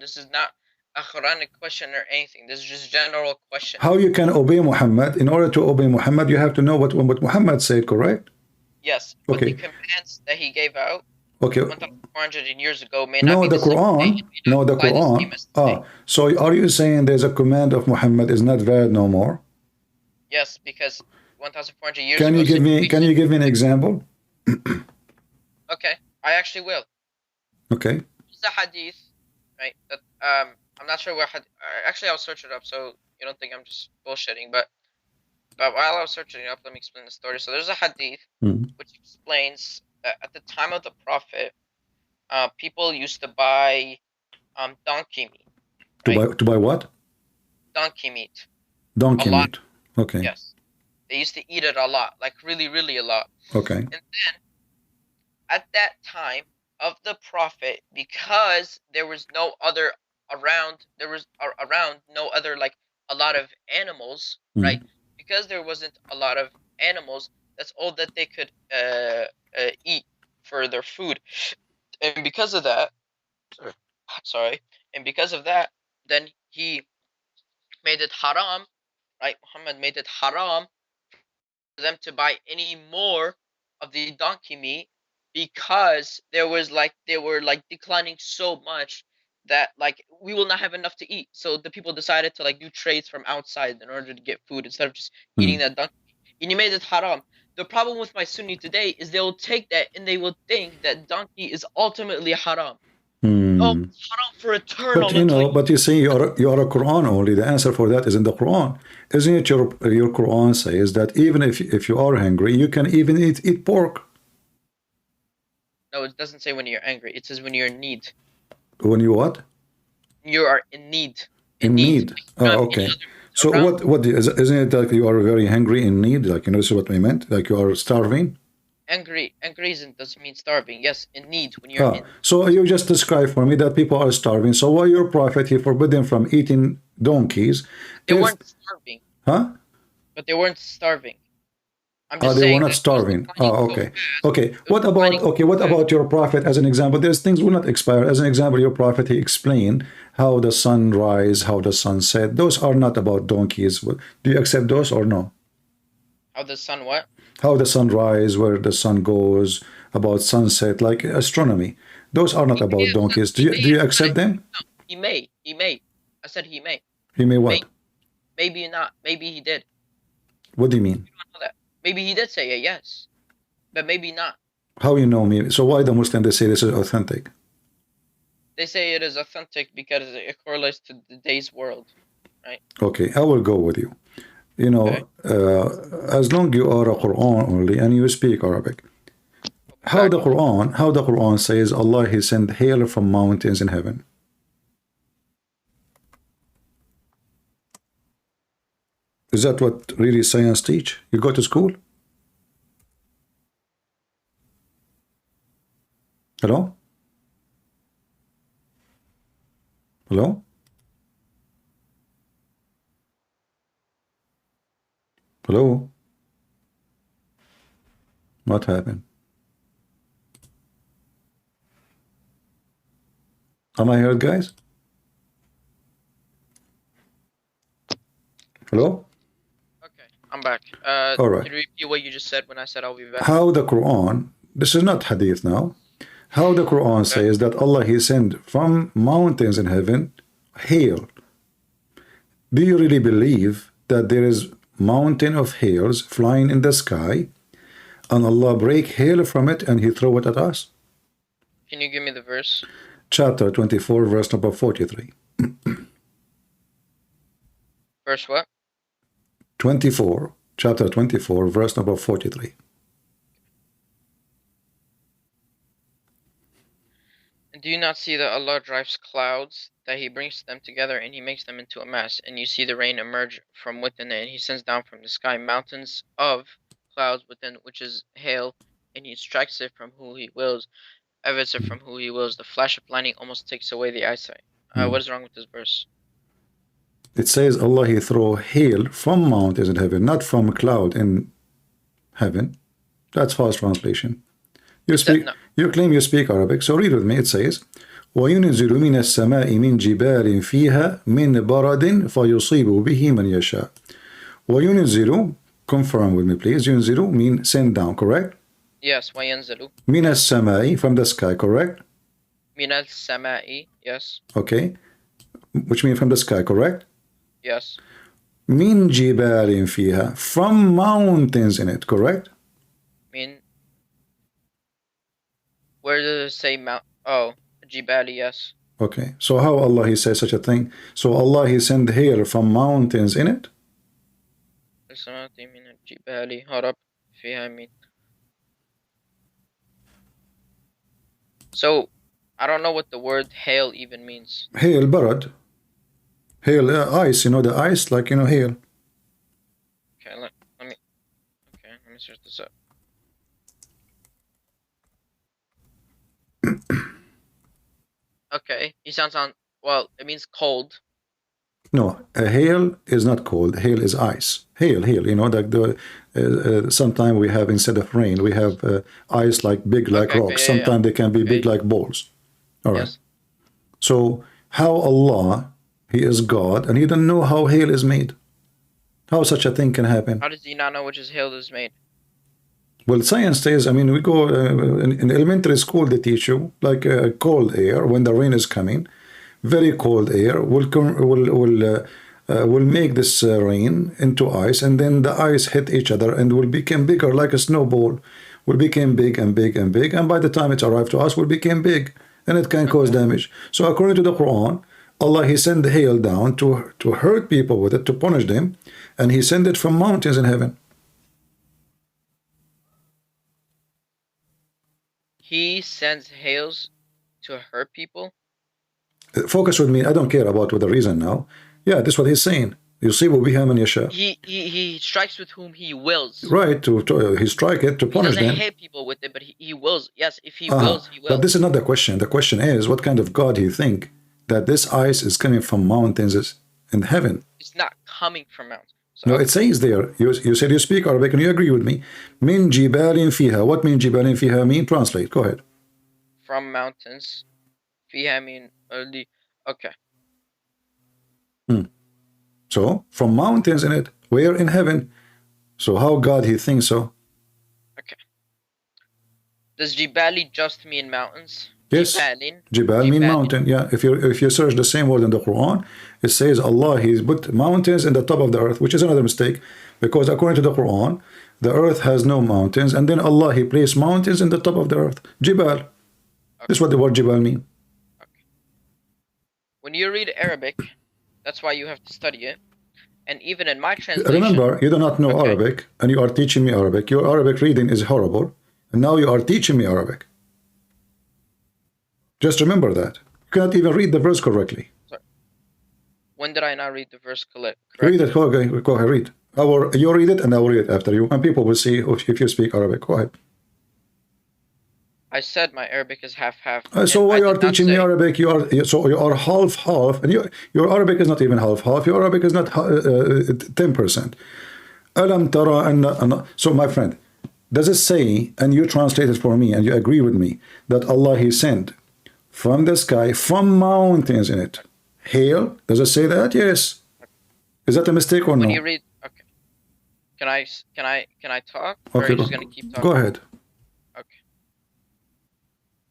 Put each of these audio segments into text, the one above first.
This is not a Quranic question or anything. This is just general question. How you can obey Muhammad? In order to obey Muhammad, you have to know what Muhammad said, correct? Yes. Okay. But the commands that he gave out, okay, 1,400 years ago, may not be the Quran. No, the Quran. So are you saying there's a command of Muhammad is not valid no more? Yes, because 1,400 years can ago. Can you give me an example? Okay, I actually will. Okay. It's a hadith, right? That I'm not sure what actually I'll search it up so you don't think I'm just bullshitting, but while I was searching it up, let me explain the story. So there's a hadith which explains that at the time of the Prophet, people used to buy donkey meat. Right? To buy what? Donkey meat. Donkey meat. Okay. Yes. They used to eat it a lot, like really, really a lot. Okay. And then at that time of the Prophet, because there was no other around, no other like a lot of animals, right? Because there wasn't a lot of animals, that's all that they could eat for their food. And because of that, and because of that, then he made it haram, right? Muhammad made it haram for them to buy any more of the donkey meat, because they were declining so much that like we will not have enough to eat. So the people decided to like do trades from outside in order to get food instead of just eating that donkey. And he made it haram. The problem with my Sunni today is they will take that and they will think that donkey is ultimately haram. Oh, it's haram for eternal. But but you say you are a Quran only. The answer for that is in the Quran. Isn't it your Quran says that even if you are hungry, you can even eat pork? No, it doesn't say when you're angry. It says when you're in need. When you what? You are in need. In need. Oh, okay. So what isn't it that you are very hungry, in need? Like, this is what we meant. Like you are starving. Angry doesn't mean starving. Yes, in need when you're in. So you just described for me that people are starving. So why your prophet he forbid them from eating donkeys? They weren't starving. Huh? But they weren't starving. They were not starving. Okay. Okay. What about your prophet as an example? There's things will not expire. As an example, your prophet he explained how the sun rise, how the sun set. Those are not about donkeys. Do you accept those or no? How the sun what? How the sun rise, where the sun goes, about sunset, like astronomy. Those are not about donkeys. Do you accept them? No, he may. I said he may. He may what? Maybe not. Maybe he did. What do you mean? You don't know that. Maybe he did say it, yes. But maybe not. How you know me? So why the Muslim they say this is authentic? They say it is authentic because it correlates to today's world, right? Okay, I will go with you. As long you are a Quran only and you speak Arabic, how the Quran says Allah he sent hail from mountains in heaven. Is that what really science teach? You go to school? Hello? Hello? Hello? What happened? Am I heard, guys? Hello? Okay, I'm back. All right. Can you repeat what you just said when I said I'll be back? How the Quran, this is not hadith now, how the Quran says that Allah he sent from mountains in heaven hail. Do you really believe that there is mountain of hails flying in the sky and Allah break hail from it and he throw it at us? Can you give me the verse? Chapter 24 verse number 43. Verse what? 24, chapter 24 verse number 43. And do you not see that Allah drives clouds, that he brings them together and he makes them into a mass, and you see the rain emerge from within it, and he sends down from the sky mountains of clouds within, which is hail, and he strikes it from who he wills, evits it from who he wills. The flash of lightning almost takes away the eyesight. What is wrong with this verse? It says Allah he throw hail from mountains in heaven, not from a cloud in heaven. That's false translation. You claim you speak Arabic, so read with me. It says, وينزل من السماء من جبال فيها من برد فيصيب به من يشاء. وينزل, confirm with me please, ينزل mean send down, correct? Yes, وينزل. من السماء, from the sky, correct? من السماء, yes. Okay, which means from the sky, correct? Yes. من جبال فيها, from mountains in it, correct? Where does it say mount? Oh, Jibali, yes. Okay, so how Allah He says such a thing? So Allah He send hail from mountains in it? So, I don't know what the word hail even means. Hail, barad. Hail, ice, you know the ice, like, you know, hail. Okay, let me search this up. Okay, he sounds on, well, it means cold. No, a hail is not cold. Hail is ice. Hail, you know, like the sometimes we have, instead of rain, we have ice like big like rocks. Yeah, sometimes they can be big like balls. All right. Yes. So how Allah, He is God, and He doesn't know how hail is made? How such a thing can happen? How does He not know which is hail is made? Well, science says, I mean, we go in elementary school, they teach you like cold air when the rain is coming. Very cold air will make this rain into ice, and then the ice hit each other and will become bigger like a snowball. Will become big and big and big, and by the time it arrived to us, will become big, and it can cause damage. So according to the Quran, Allah He sent the hail down to hurt people with it, to punish them, and He sent it from mountains in heaven. He sends hails to hurt people? Focus with me. I don't care about what the reason now. Yeah, this is what He's saying. You see, He strikes with whom He wills. Right, He strike it to punish them. He doesn't hit people with it, but he wills. Yes, if He wills, He wills. But this is not the question. The question is, what kind of God you think that this ice is coming from mountains in heaven? It's not coming from mountains. So, no, it says there. You said you speak Arabic and you agree with me. Min jibalin fiha. What min jibalin fiha mean? Translate. Go ahead. From mountains. Fiha mean early. Okay. So from mountains in it. Where? In heaven. So how God He thinks so? Okay. Does jibali just mean mountains? Yes. Jibal mean mountain. Yeah. If you search the same word in the Quran, it says Allah He's put mountains in the top of the earth, which is another mistake, because according to the Quran, the earth has no mountains, and then Allah He placed mountains in the top of the earth. Jibal. Okay. This is what the word jibal mean. Okay. When you read Arabic, that's why you have to study it. And even in my translation, remember, you do not know Arabic, and you are teaching me Arabic. Your Arabic reading is horrible, and now you are teaching me Arabic. Just remember that. You cannot even read the verse correctly. Sorry. When did I not read the verse correctly? Read it. Go ahead, read. You read it, and I will read it after you, and people will see if you speak Arabic. Go ahead. I said my Arabic is half-half. So why you are teaching me Arabic? You are half-half, and your Arabic is not even half-half. Your Arabic is not 10%. Alam tara anna. So my friend, does it say, and you translate it for me, and you agree with me, that Allah He sent from the sky, from mountains in it, hail? Does it say that? Yes. Is that a mistake or no? When you read, okay. Can I talk? Okay. Or are you just gonna keep talking? Go ahead. Okay.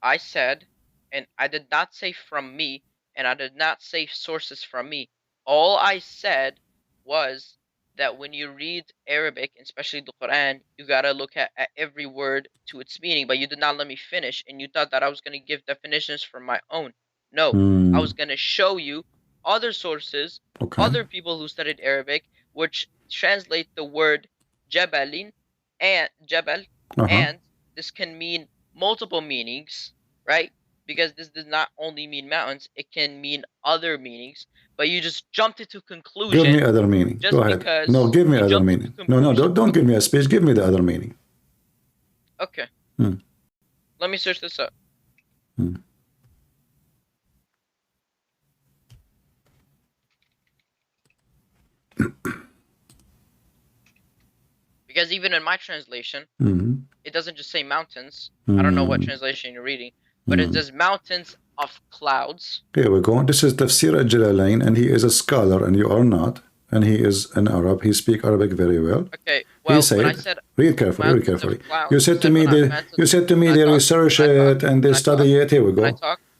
I said, and I did not say from me, and I did not say sources from me. All I said was that when you read Arabic, especially the Quran, you gotta look at every word to its meaning, but you did not let me finish, and you thought that I was gonna give definitions from my own. No, I was gonna show you other sources, other people who studied Arabic, which translate the word jabalin and jabal, and this can mean multiple meanings, right? Because this does not only mean mountains, it can mean other meanings. But you just jumped into conclusion. Give me other meaning. Go ahead. No, give me other meaning. No, don't give me a speech. Give me the other meaning. Okay. Let me search this up. Because even in my translation, it doesn't just say mountains. I don't know what translation you're reading, but it says mountains of clouds. Here we go. This is Tafsir Jalalain, and he is a scholar, and you are not. And he is an Arab. He speaks Arabic very well. Okay. Well, he said, when I said read carefully, read carefully. Clouds, You said to me they research it and they study it. Here we go.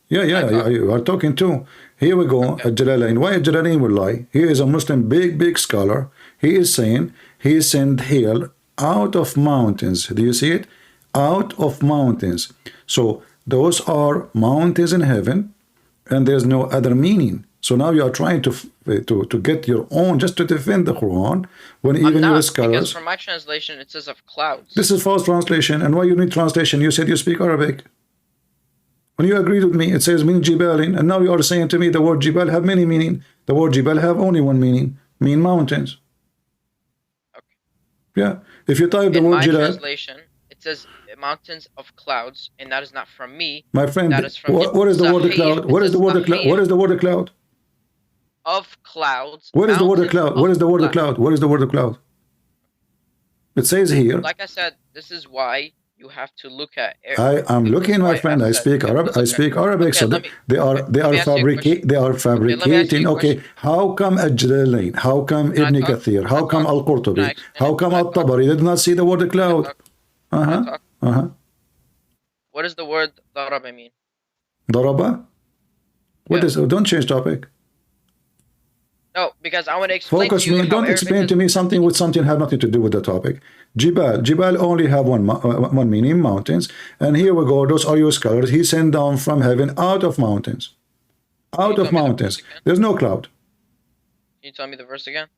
Yeah, you are talking too. Here we go. Okay. Jalalain. Why Jalalain will lie? He is a Muslim, big scholar. He is saying he sent hail out of mountains. Do you see it? Out of mountains. So those are mountains in heaven, and there's no other meaning. So now you are trying to get your own, just to defend the Quran, when even your scholars. Because from my translation it says of clouds. This is false translation. And why you need translation? You said you speak Arabic. When you agreed with me, it says min jibalin, and now you are saying to me the word jibal have many meaning. The word jibal have only one meaning, mean mountains. Okay. Yeah. If you type the word jibal, translation, it says mountains of clouds, and that is not from me. My friend, that is from what is the word cloud? What is the word cloud? What is the word cloud? Of clouds. What is the word cloud? What is the word cloud? What is the word cloud? It says here. Like I said, this is why you have to look at. I am looking, my friend. I speak Arabic. I speak Arabic. So they are fabricating. Okay, how come Al-Jalalain? How come Ibn Kathir? How come Al-Qurtubi? How come Al-Tabari did not see the word cloud? What does the word daraba mean? Daraba? What is? Don't change topic. No, because I want to explain Focus to you. Me. Don't explain to me something with something have nothing to do with the topic. Jibal only have one meaning, mountains. And here we go. Those are your scholars. He sent down from heaven out of mountains. Out of mountains. There's no cloud. Can you tell me the verse again?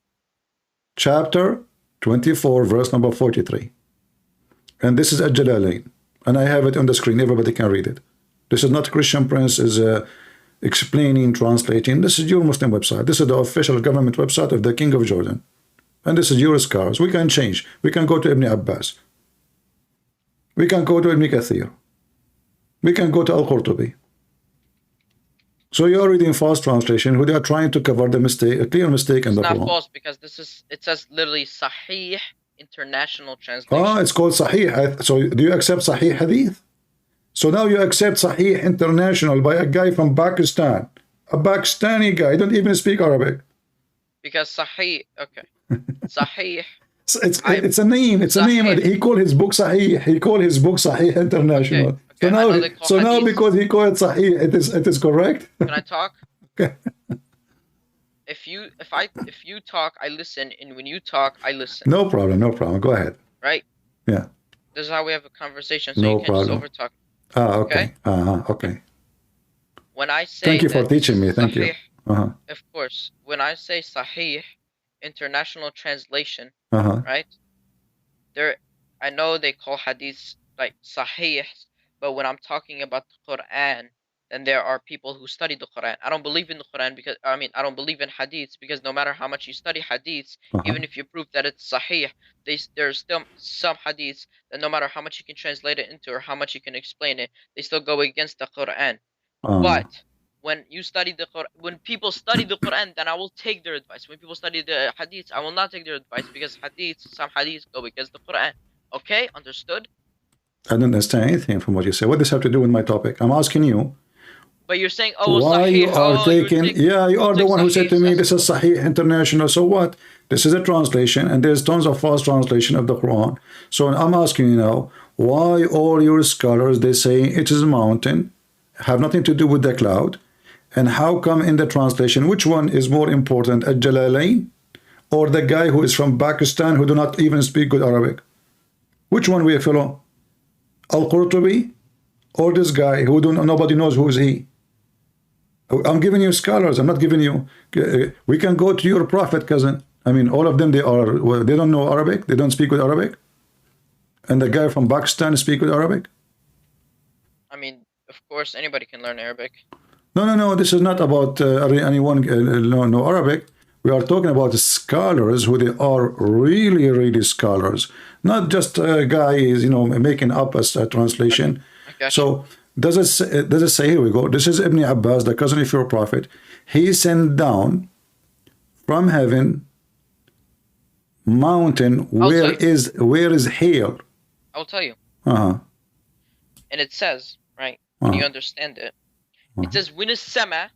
Chapter 24, verse number 43. And this is Al-Jalalain. And I have it on the screen. Everybody can read it. This is not Christian Prince is explaining, translating. This is your Muslim website. This is the official government website of the King of Jordan. And this is your scholars. We can change. We can go to Ibn Abbas. We can go to Ibn Kathir. We can go to Al-Qurtubi. So you are reading false translation who they are trying to cover the mistake, a clear mistake in the Quran. It's not false because it says literally Sahih International Translation. Ah, it's called Sahih. So do you accept Sahih Hadith? So now you accept Sahih International by a guy from Pakistan. A Pakistani guy. Don't even speak Arabic. Because Sahih, okay. Sahih. It's a name. It's a name. He called his book Sahih. He called his book Sahih International. Okay. So now because he called it Sahih, it is correct. Can I talk? Okay. If you talk, I listen, and when you talk, I listen. No problem. Go ahead. Right? Yeah. This is how we have a conversation. So no you can't problem. just overtalk. Okay. Okay. When I say thank you for teaching me. Thank Sahih, you. Of course. When I say Sahih International Translation, right? I know they call hadiths like Sahih, but when I'm talking about the Quran, then there are people who study the Quran. I don't believe in the Quran because I don't believe in hadiths because no matter how much you study hadiths, even if you prove that it's Sahih, there's still some hadiths that no matter how much you can translate it into or how much you can explain it, they still go against the Quran. But when you study the Quran, when people study the Quran, then I will take their advice. When people study the hadiths, I will not take their advice because some hadiths go against the Quran. Okay, understood? I don't understand anything from what you say. What does this have to do with my topic? I'm asking you. But you're saying, oh, why Sahih, you are taking? Yeah, you are the one who said to me, this is Sahih International. So what? This is a translation, and there's tons of false translation of the Quran. So I'm asking you now, why all your scholars they say it is a mountain, have nothing to do with the cloud, and how come in the translation, which one is more important, Al-Jalalain or the guy who is from Pakistan who do not even speak good Arabic? Which one we follow? Al-Qurtubi or this guy who nobody knows who is he? I'm giving you scholars. I'm not giving you. We can go to your prophet, cousin. All of them they don't know Arabic. They don't speak with Arabic. And the guy from Pakistan speak with Arabic. Of course, anybody can learn Arabic. No. This is not about anyone know Arabic. We are talking about scholars who they are really scholars, not just a guy is making up a translation. Okay. So does it say, here we go, this is Ibn Abbas, the cousin of your prophet. He sent down from heaven mountain where is hail. I'll tell you. And it says, right, when you understand it, It says Winas Sama,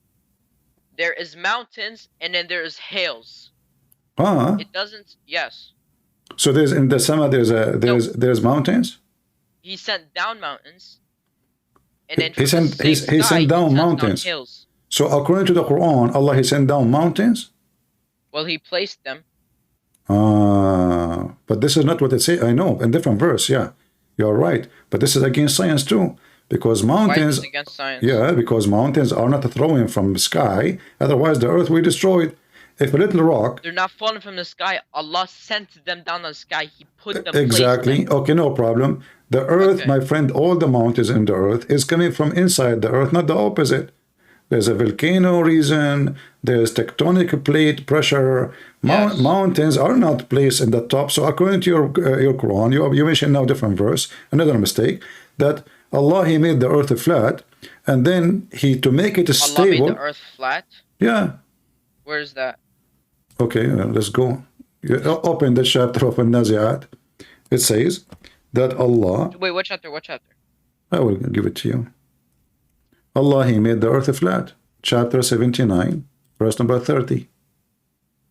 there is mountains and then there is hails. It doesn't. Yes. So there's in the summer there's mountains. He sent down mountains, and then he sent down mountains. Down hills. So according to the Quran, Allah he sent down mountains. Well, he placed them. But this is not what it says. I know, in different verse. Yeah, you're right. But this is against science too, because mountains. Why is it against science? Yeah, because mountains are not thrown from the sky. Otherwise, the earth will be destroyed. If a little rock. They're not falling from the sky. Allah sent them down the sky. He put them. Exactly. Okay, no problem. The earth, my friend, all the mountains in the earth is coming from inside the earth, not the opposite. There's a volcano reason. There's tectonic plate pressure. Mountains are not placed in the top. So according to your Quran, you mentioned now different verse, another mistake, that Allah he made the earth flat, and then he to make it stable. Allah made the earth flat. Yeah. Where is that? Okay, let's go. You open the chapter of An-Nazi'at. It says that Allah. Wait, what chapter? What chapter? I will give it to you. Allah, he made the earth flat. Chapter 79, verse number 30.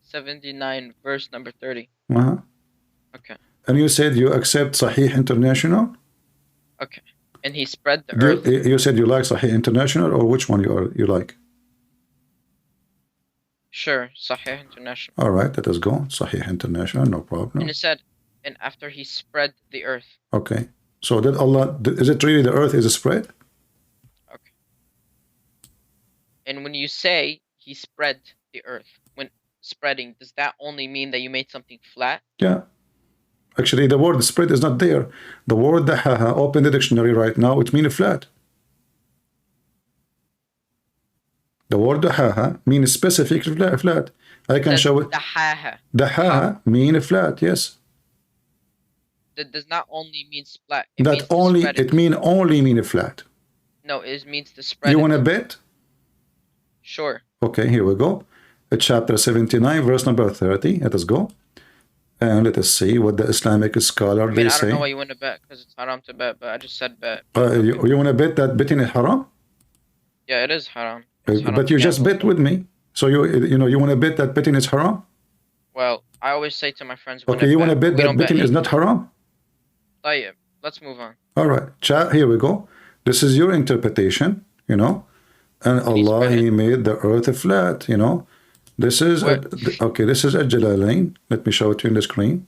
79, verse number 30. Okay. And you said you accept Sahih International? Okay. And he spread the earth. You said you like Sahih International, or which one you like? Sure, Sahih International. All right, let us go. Sahih International, no problem. And it said, and after he spread the earth. Okay. So did Allah, is it really the earth is spread? Okay. And when you say he spread the earth, when spreading, does that only mean that you made something flat? Yeah. Actually, the word spread is not there. The word dahaha, open the dictionary right now, it means flat. The word dahaha means specific flat. I can show it. Dahaha. Dahaha means flat, yes. That does not only mean flat. It mean flat. No, it means to spread. You want to bet? Sure. Okay, here we go. Chapter 79, verse number 30. Let us go. And let us see what the Islamic scholar they say. I don't know why you want to bet, because it's haram to bet, but I just said bet. You want to bet that betting is haram? Yeah, it is haram. But you just bet with me. So you want to bet that betting is haram? Well, I always say to my friends, okay, you want to bet that betting is not haram? Let's move on. All right, here we go. This is your interpretation, and Allah, he made the earth flat, This is, this is Al-Jalalain. Let me show it to you on the screen.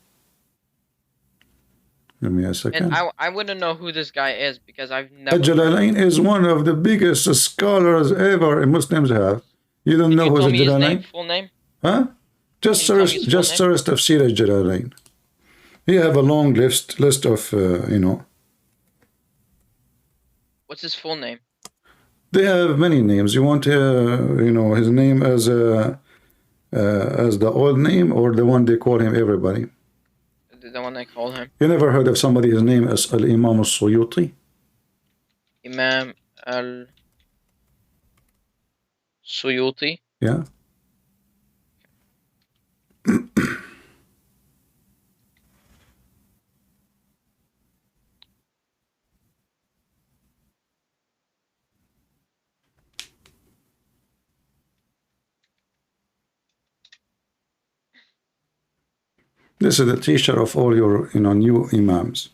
Give me a second. And I wouldn't know who this guy is because I've never. Al-Jalalain is one of the biggest scholars ever Muslims have. You don't know who's Al-Jalalain? Full name? Huh? Just search Tafsir Al-Jalalain. He have a long list of, What's his full name? They have many names. You want, his name as the old name or the one they call him everybody? The one they call him. You never heard of somebody his name as Al-Imam Al-Suyuti? Imam Al-Suyuti? Yeah. This is the teacher of all your, new imams.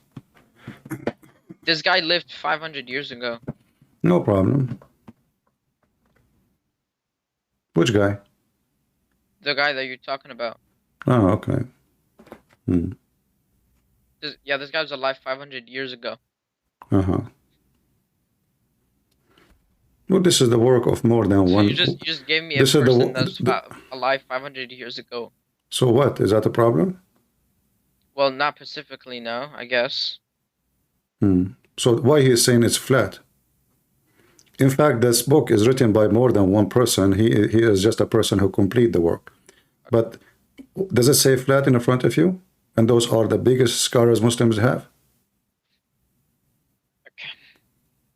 This guy lived 500 years ago. No problem. Which guy? The guy that you're talking about. Oh, okay. This guy was alive 500 years ago. Well, this is the work of more than one. You just gave me a person that's alive 500 years ago. So what? Is that a problem? Well, not specifically, no, I guess. So why he's saying it's flat? In fact, this book is written by more than one person. He is just a person who complete the work. But does it say flat in the front of you? And those are the biggest scholars Muslims have? Okay.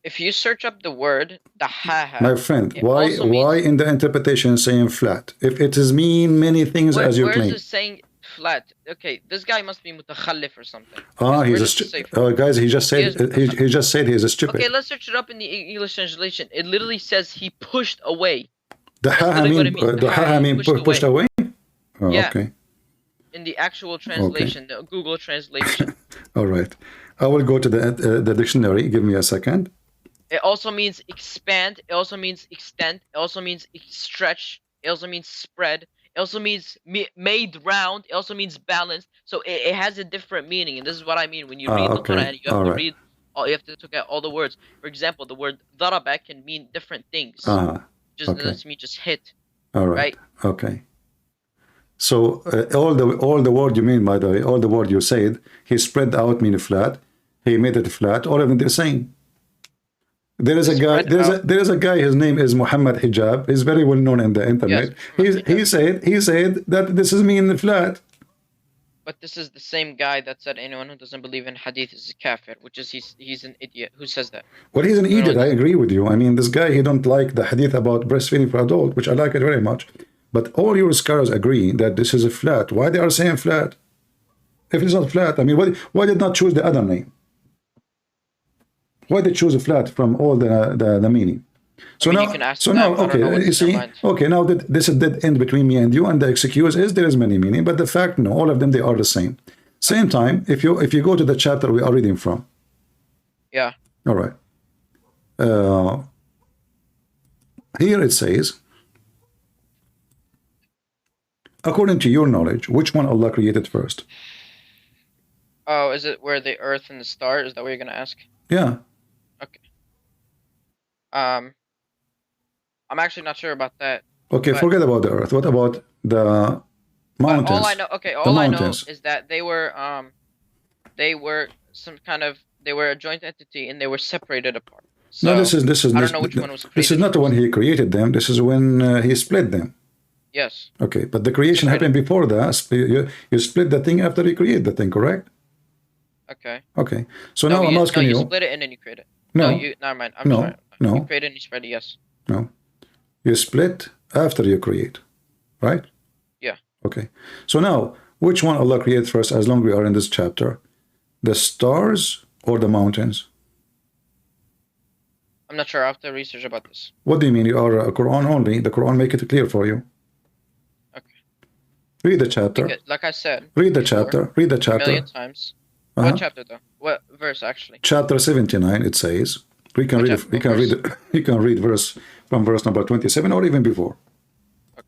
If you search up the word dahaha, my friend, why in the interpretation saying flat? If it is mean many things as you claim. Where is it saying flat. Okay, this guy must be mutakhallif or something. Ah, he's guys. He just said he just said he's a stupid. Okay, let's search it up in the English translation. It literally says he pushed away. The ha mean pushed away. Oh, yeah. Okay. In the actual translation, the Google translation. All right. I will go to the dictionary. Give me a second. It also means expand. It also means extend. It also means stretch. It also means spread. It also means made round. It also means balanced. So it has a different meaning, and this is what I mean when you read the Quran. You have to read. You have to look at all the words. For example, the word daraba can mean different things. Just doesn't mean just hit. All right. Okay. So all the word you mean, by the way, all the word you said, he spread out mean flat. He made it flat. All of them the same. There is a guy. There is a guy. His name is Muhammad Hijab. He's very well known in the internet. Yes, he said that this is mean flat. But this is the same guy that said anyone who doesn't believe in hadith is a kafir, which is he's an idiot. Who says that? Well, he's an idiot. I agree with you. I mean, this guy, he don't like the hadith about breastfeeding for adult, which I like it very much. But all your scholars agree that this is a flat. Why they are saying flat? If it's not flat, I mean, why did not choose the other name? Why they choose a flat from all the meaning? So now, okay, you see, okay, now that this is dead end between me and you, and the excuse is there is many meaning, but the fact, no, all of them, they are the same. Same time, if you go to the chapter we are reading from. Yeah. All right. Here it says, according to your knowledge, which one Allah created first? Oh, is it where the earth and the stars? Is that what you're going to ask? Yeah. Okay. I'm actually not sure about that. Okay, forget about the earth. What about the mountains? All I know, all I know is that they were a joint entity and they were separated apart. So, no, this is I don't know which one was created. This is not when he created them. This is when he split them. Yes. Okay, but the creation happened before that. You split the thing after you create the thing, correct? Okay. Okay. So now I'm asking you. You split it and then you create it. No. Never mind. I'm sorry. No. You create it and you spread it. Yes. No. You split after you create, right? Yeah. Okay. So now, which one Allah created first, as long as we are in this chapter? The stars or the mountains? I'm not sure. I have to research about this. What do you mean? You are a Quran only. The Quran make it clear for you. Okay. Read the chapter. Like I said. Read the chapter. Read the chapter. A million times. What chapter though? What verse actually? Chapter 79. It says. We can read. You can read verse from verse number 27 or even before. Okay.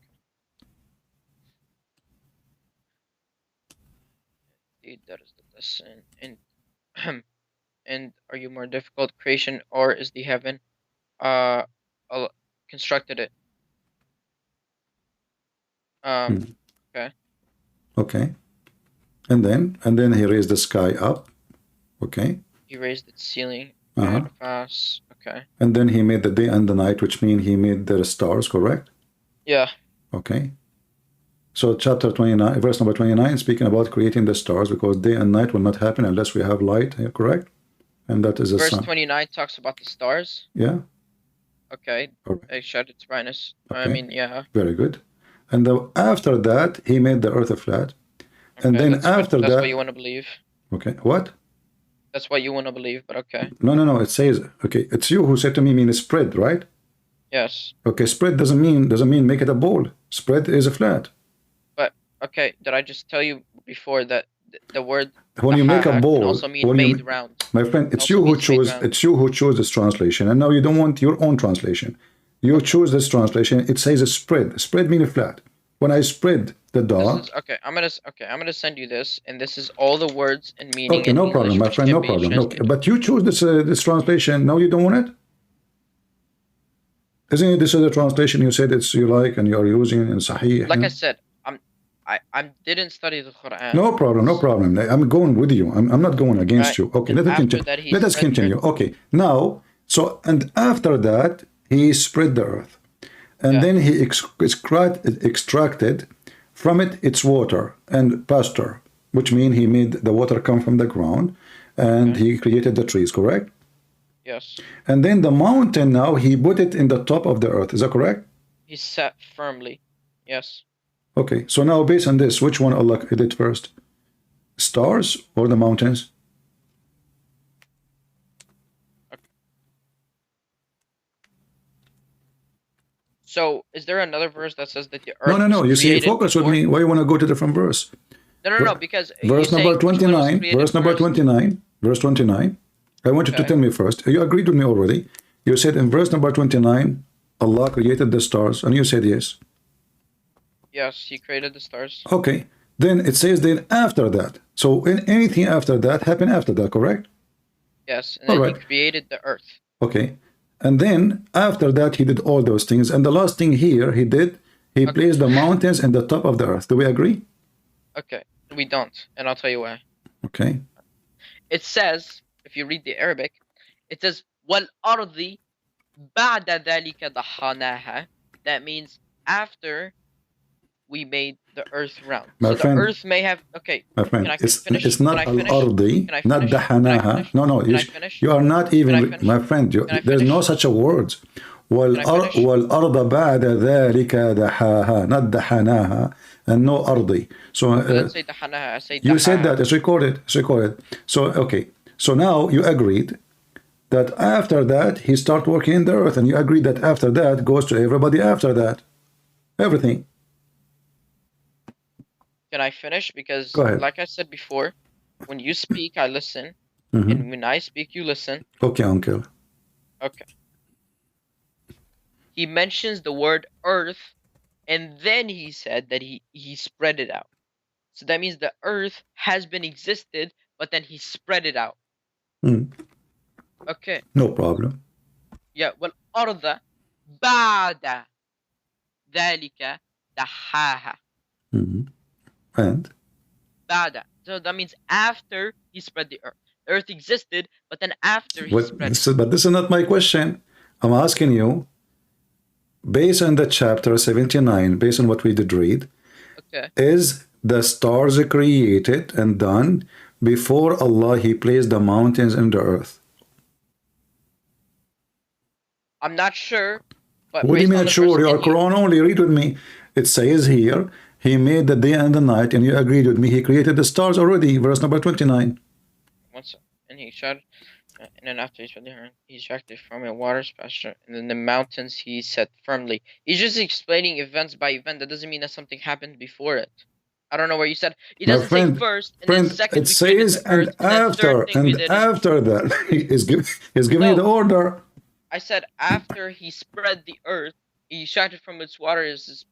Indeed, that is the lesson. And are you more difficult creation, or is the heaven constructed it? Okay. Okay. And then he raised the sky up. Okay. He raised its ceiling. Okay. And then he made the day and the night, which means he made the stars, correct? Yeah. Okay. So chapter 29, verse number 29, speaking about creating the stars, because day and night will not happen unless we have light, correct? And that is a verse sun. 29 talks about the stars. Yeah. Okay. Right. I shut its brightness. Okay. I mean, yeah. Very good. And after that, he made the earth flat. Okay, and then after that... That's what you want to believe. Okay. What? That's what you want to believe, but okay. No. It says, okay, it's you who said to me, mean spread, right? Yes. Okay, spread doesn't mean make it a ball. Spread is a flat. But, okay, did I just tell you before that the word when you make a ball also mean made round? My friend, it's you who chose this translation, and now you don't want your own translation. You choose this translation. It says a spread. Spread means flat. When I spread the Dawah. Okay, I'm gonna send you this, and this is all the words and meaning. Okay, no problem, my friend, no problem. No, but you choose this translation. Now you don't want it. Isn't it? This is the translation you said you like and you are using in Sahih. Like I said, I didn't study the Quran. No problem. I'm going with you. I'm not going against you. Okay, let us continue. Okay, now and after that he spread the earth, and then he extracted from it its water and pasture, which means he made the water come from the ground, and he created the trees. Correct? Yes. And then the mountain, now he put it in the top of the earth. Is that correct? He set firmly. Yes. Okay, so now based on this, which one Allah created first? Stars or the mountains? So, is there another verse that says that the earth No. was You see, created focus before? with me. Why you want to go to different verse? No, because Verse number 29. Verse number 29. Verse 29. I want you to tell me first. You agreed with me already. You said in verse number 29, Allah created the stars, and you said yes. Yes, He created the stars. Okay. Then it says then after that. So anything after that happened after that, correct? Yes, and then He created the earth. Okay. And then after that, He did all those things. And the last thing here He did, He placed the mountains in the top of the earth. Do we agree? Okay, we don't, and I'll tell you why. Okay. It says, if you read the Arabic, it says وَالْأَرْضِ بَعْدَ ذَلِكَ دَحَّنَاهَا. That means after we made the earth round. My so friend, the earth may have, okay, my friend, can I finish? it's not al-ardi, not dahanaha. No, you are not even, my friend, there's no such a word. وَالْأَرْضَ بَعْدَ ذَلِكَ دَحَاهَا, not dahanaha, and no ardi. So let's say dahanaha, I say you said that, it's recorded. So, okay, so now you agreed that after that, He start working in the earth, and you agreed that after that goes to everybody after that. Everything. Can I finish? Because, like I said before, when you speak, I listen. And when I speak, you listen. Okay, uncle. Okay. He mentions the word earth, and then he said that he spread it out. So that means the earth has been existed, but then He spread it out. Okay. No problem. Yeah, well, أرض بعد ذلك دحاها. And? بعد. So that means after He spread the earth. The earth existed, but then after He spread it. But this is not my question. I'm asking you, based on the chapter 79, based on what we did read, is the stars created and done before Allah He placed the mountains in the earth? I'm not sure. But what do you mean sure? Your Quran only, read with me. It says here, He made the day and the night, and you agreed with me. He created the stars already, verse number 29. And He shut, and then after He shut the earth, He extracted from it waters, pasture, and then the mountains He set firmly. He's just explaining events by event. That doesn't mean that something happened before it. I don't know where you said. It doesn't say first, and then second. It says and after, after that, He's giving you the order. I said after He spread the earth, He extracted from its waters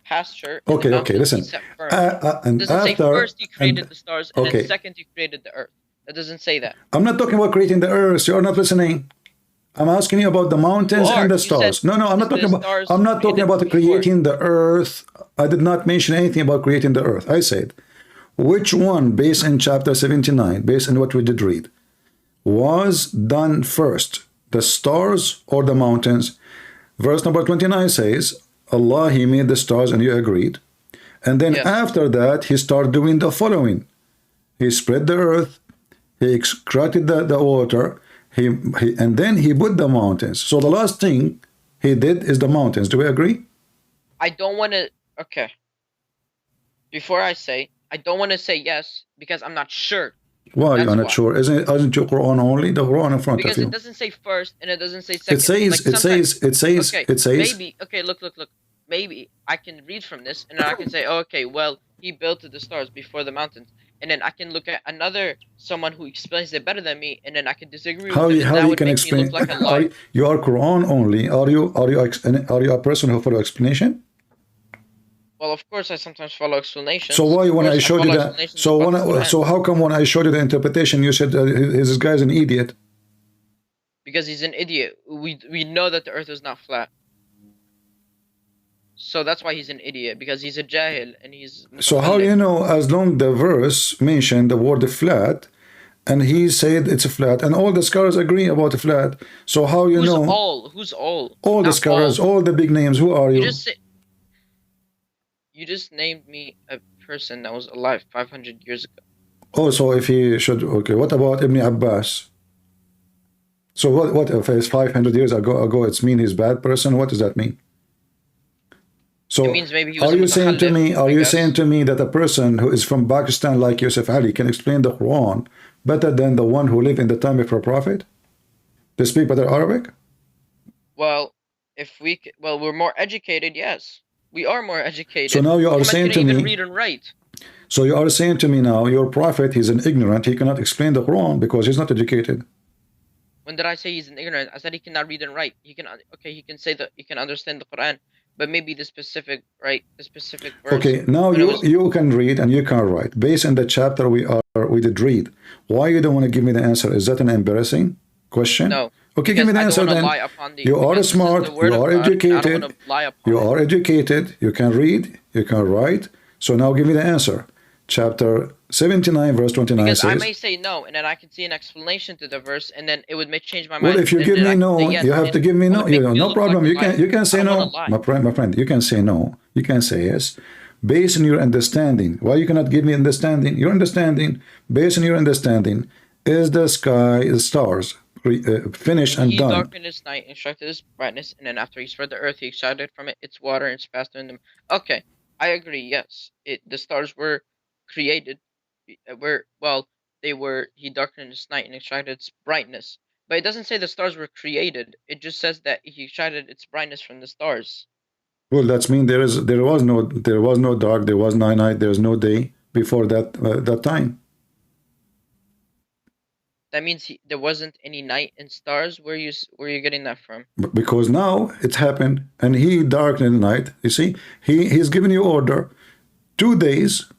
pasture. Okay, listen. And it doesn't say first He created the stars, and then second He created the earth. That doesn't say that. I'm not talking about creating the earth. You're not listening. I'm asking you about the mountains and the stars. No, I'm not talking about. I'm not talking about creating the earth. I did not mention anything about creating the earth. I said, which one, based in chapter 79, based on what we did read, was done first, the stars or the mountains? Verse number 29 says, Allah He made the stars, and you agreed. And then after that, He started doing the following. He spread the earth. He extracted the water, and then He put the mountains. So the last thing He did is the mountains. Do we agree? I don't want to. Okay. Before I say, I don't want to say yes because I'm not sure. Why are you not sure? Isn't your Quran only? The Quran in front of you. Because it doesn't say first and it doesn't say second. It says. Maybe. Okay. Look. Maybe I can read from this and then I can say, oh, okay, well, He built the stars before the mountains. And then I can look at someone who explains it better than me, and then I can disagree with him. How you can explain? You are Quran only. Are you a person who follow explanation? Well, of course, I sometimes follow explanations. So why when I showed you that? So how come when I showed you the interpretation, you said this guy's an idiot? Because he's an idiot. We know that the earth is not flat. So that's why he's an idiot, because he's a jahil and he's. So how you know, as long the verse mentioned the word flat, and he said it's a flat, and all the scholars agree about the flat. So how you know? Who's all? All the scholars, all the big names. Who are you? You just named me a person that was alive 500 years ago. Oh, so if he should, okay. What about Ibn Abbas? So what if it's 500 years ago? It's mean he's a bad person? What does that mean? So it means maybe he was are you saying to me, that a person who is from Pakistan like Yusuf Ali can explain the Quran better than the one who lived in the time of our Prophet? They speak better Arabic? Well, we're more educated, yes. We are more educated. So now you are saying to me, read and write. So you are saying to me now, your prophet, he's an ignorant, he cannot explain the Quran because he's not educated. When did I say he's an ignorant? I said he cannot read and write. He can say that he can understand the Quran, but maybe the specific verse. Okay, now you can read and you can write. Based on the chapter we did read. Why you don't want to give me the answer? Is that an embarrassing question? No. Okay, give me the answer then. You are smart, you are educated, you can read, you can write. So now give me the answer. Chapter 79, verse 29 because says... I may say no, and then I can see an explanation to the verse, and then it would change my mind. Well, if you give me no, you have to give me no. No problem. You can say no. My friend, you can say no. You can say yes. Based on your understanding. Why you cannot give me understanding? Your understanding, based on your understanding, is the sky, the stars, finished and done. He darkened its night, instructed its brightness, and then after he spread the earth, he extracted from it its water and passed in them. Okay, I agree, yes. The stars were created, he darkened its night and extracted its brightness. But it doesn't say the stars were created. It just says that he extracted its brightness from the stars. Well, that means there was no dark, there was no night, there was no day before that time. That means there wasn't any night and stars. Where are you getting that from? Because now it's happened, and he darkened the night. You see, he's given you order. 2 days.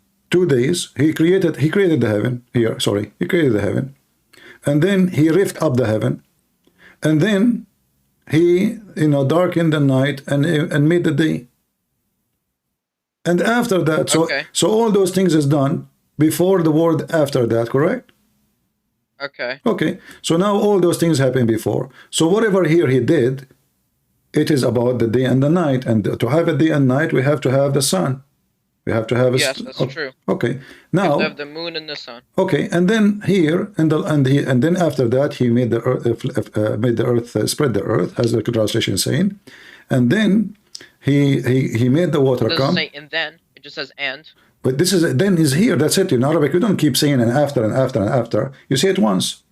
He created the heaven. He created the heaven, and then he rifted up the heaven, and then he darkened the night and made the day. And after that, so all those things is done before the word after that, correct? Okay. So now all those things happened before. So whatever here he did, it is about the day and the night. And to have a day and night, we have to have the sun. We have to have yes, that's true. Okay. Now we have the moon and the sun. Okay, and then here and then after that he made the earth, spread the earth, as the translation is saying, and then he made the water come. It doesn't say and then, it just says and. But this is then is here. That's it. In Arabic, you don't keep saying and after and after and after. You say it once.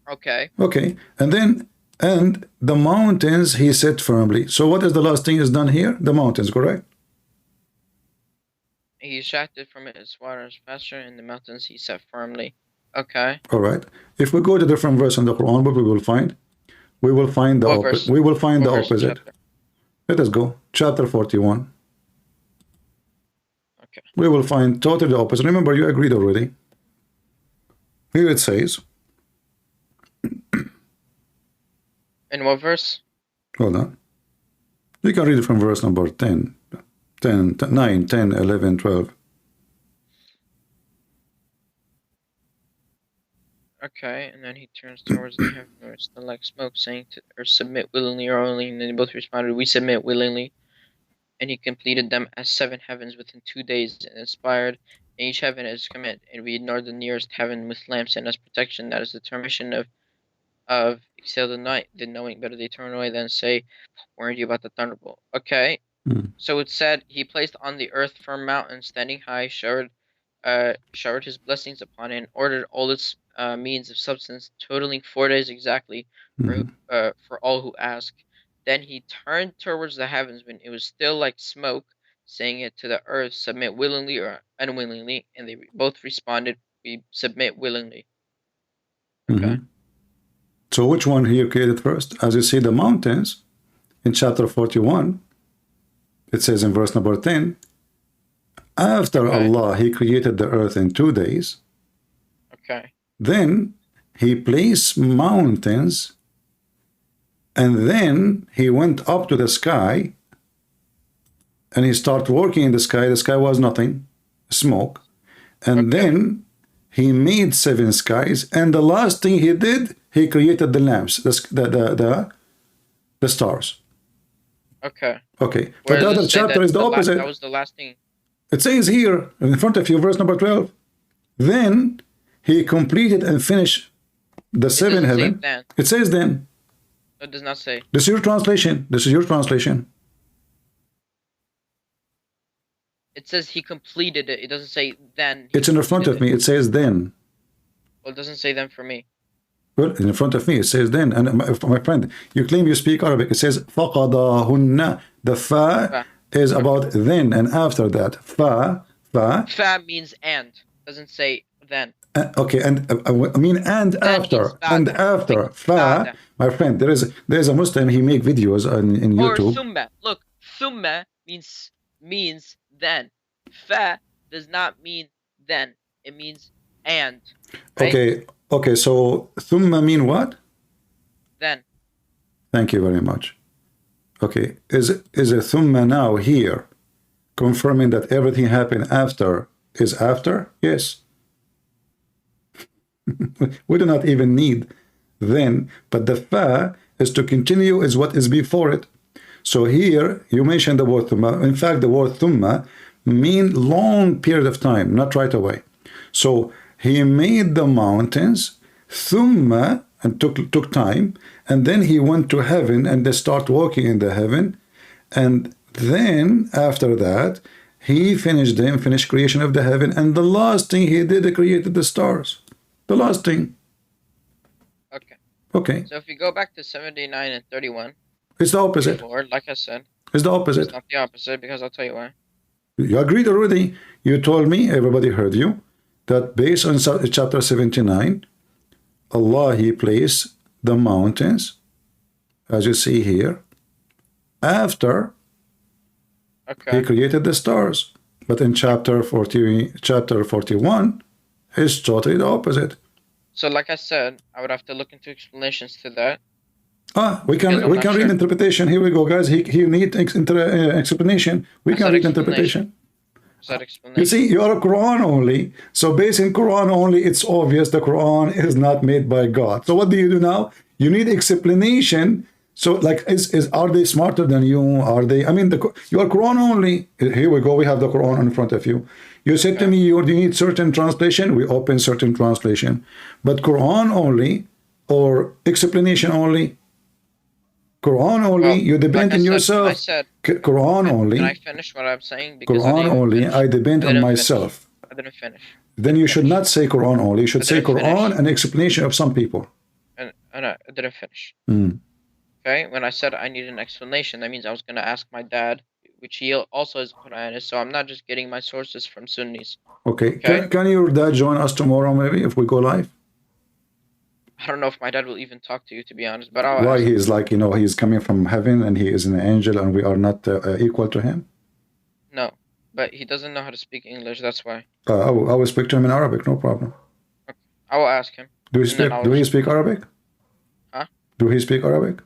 Okay. Okay, and the mountains he set firmly. So what is the last thing is done here? The mountains, correct? He extracted from it its water and pasture, and the mountains he set firmly. Okay. All right. If we go to different verse in the Quran, what we will find? We will find the opposite. We will find the opposite. Let us go. Chapter 41. Okay. We will find totally the opposite. Remember, you agreed already. Here it says. In what verse? Hold on. You can read it from verse number 10. 9, 10, 11, 12. Okay, and then he turns towards the heaven where it's like smoke, saying to or submit willingly or only, and then they both responded, we submit willingly. And he completed them as 7 heavens within 2 days, and inspired each heaven as command, and we ignored the nearest heaven with lamps and as protection. That is the termination of exhale the night, the knowing better they turn away than say, warned you about the thunderbolt. Okay. So it said he placed on the earth firm mountains standing high, showered his blessings upon it, and ordered all its means of substance, totaling 4 days exactly for all who ask. Then he turned towards the heavens when it was still like smoke, saying it to the earth, submit willingly or unwillingly, and they both responded, we submit willingly. Okay. So which one here created first? As you see, the mountains in chapter 41, it says in verse number 10, after Allah, he created the earth in 2 days. Okay. Then he placed mountains, and then he went up to the sky, and he started working in the sky. The sky was nothing, smoke. And then he made 7 skies, and the last thing he did, he created the lamps, the stars. Okay. Okay. But the other chapter is the opposite. That was the last thing. It says here in front of you, verse number 12. Then he completed and finished the 7 heaven. It says then. It does not say. This is your translation. This is your translation. It says he completed it. It doesn't say then. It's in the front of me. It says then. Well, it doesn't say then for me. Well, in front of me, it says then. And my friend, you claim you speak Arabic. It says فَقَضَاهُنَّ. The fa is about then and after that. Fa. Fa means and. Doesn't say then. Okay, and I mean and then after. And after. like Fa, my friend, there's a Muslim, he make videos in YouTube. Or thumma. Look, thumma means then. Fa does not mean then. It means and. Right? Okay, so thumma mean what? Then. Thank you very much. Okay, is a thumma now here confirming that everything happened after is after? Yes. We do not even need then, but the fa is to continue is what is before it. So here you mentioned the word thumma. In fact, the word thumma mean long period of time, not right away. So he made the mountains thumma and took time, and then he went to heaven and they start walking in the heaven, and then after that he finished creation of the heaven, and the last thing he did, he created the stars. The last thing. Okay. So if you go back to 79 and 31, it's the opposite. Before, like I said, it's the opposite. It's not the opposite, because I'll tell you why. You agreed already. You told me, everybody heard you, that based on chapter 79, Allah, he placed the mountains, as you see here, after he created the stars. But in chapter 41, it's totally the opposite. So like I said, I would have to look into explanations to that. We can read interpretation. Here we go, guys. He needs explanation. We can read interpretation. You see, you are a Quran only. So based in Quran only, it's obvious the Quran is not made by God. So what do you do now? You need explanation. So like, are they smarter than you? Are they? I mean, you are Quran only. Here we go. We have the Quran in front of you. You said to me, you need certain translation. We open certain translation. But Quran only or explanation only? Quran only, you depend on yourself. Quran only. Can I finish what I'm saying? Quran only, I depend on myself. I didn't finish. Then you should not say Quran only. You should say Quran and explanation of some people. And I didn't finish. Okay, when I said I need an explanation, that means I was going to ask my dad, which he also is Quranist, so I'm not just getting my sources from Sunnis. Okay. Can your dad join us tomorrow, maybe, if we go live? I don't know if my dad will even talk to you, to be honest. But I'll why he's like, he's coming from heaven and he is an angel and we are not equal to him? No, but he doesn't know how to speak English. That's why. I will speak to him in Arabic, no problem. Okay. I will ask him. Do he speak Arabic? Huh? Do he speak Arabic?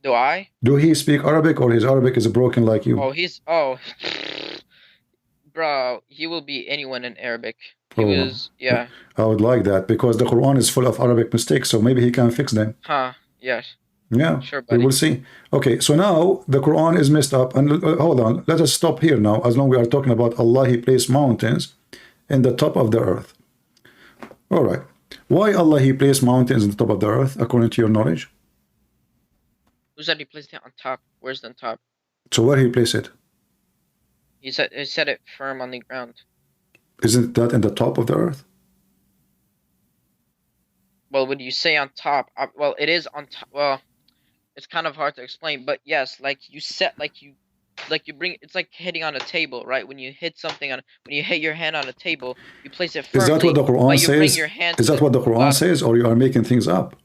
Do I? Do he speak Arabic, or his Arabic is broken like you? Bro, he will be anyone in Arabic. Yeah. I would like that, because the Quran is full of Arabic mistakes, so maybe he can fix them. Yes. Yeah, sure, buddy. We will see. Okay, so now the Quran is messed up, and hold on, let us stop here now, as long as we are talking about Allah, he placed mountains in the top of the earth. All right. Why Allah, he placed mountains in the top of the earth, according to your knowledge? Who said he placed it on top? Where's the top? So where he placed it? He set it firm on the ground. Isn't that in the top of the earth? Well, when you say on top, well, it is on top. Well, it's kind of hard to explain, but yes, like you set, like you bring. It's like hitting on a table, right? When you hit something when you hit your hand on a table, you place it firmly. Is that what the Quran says? Is that what the Quran says, or you are making things up?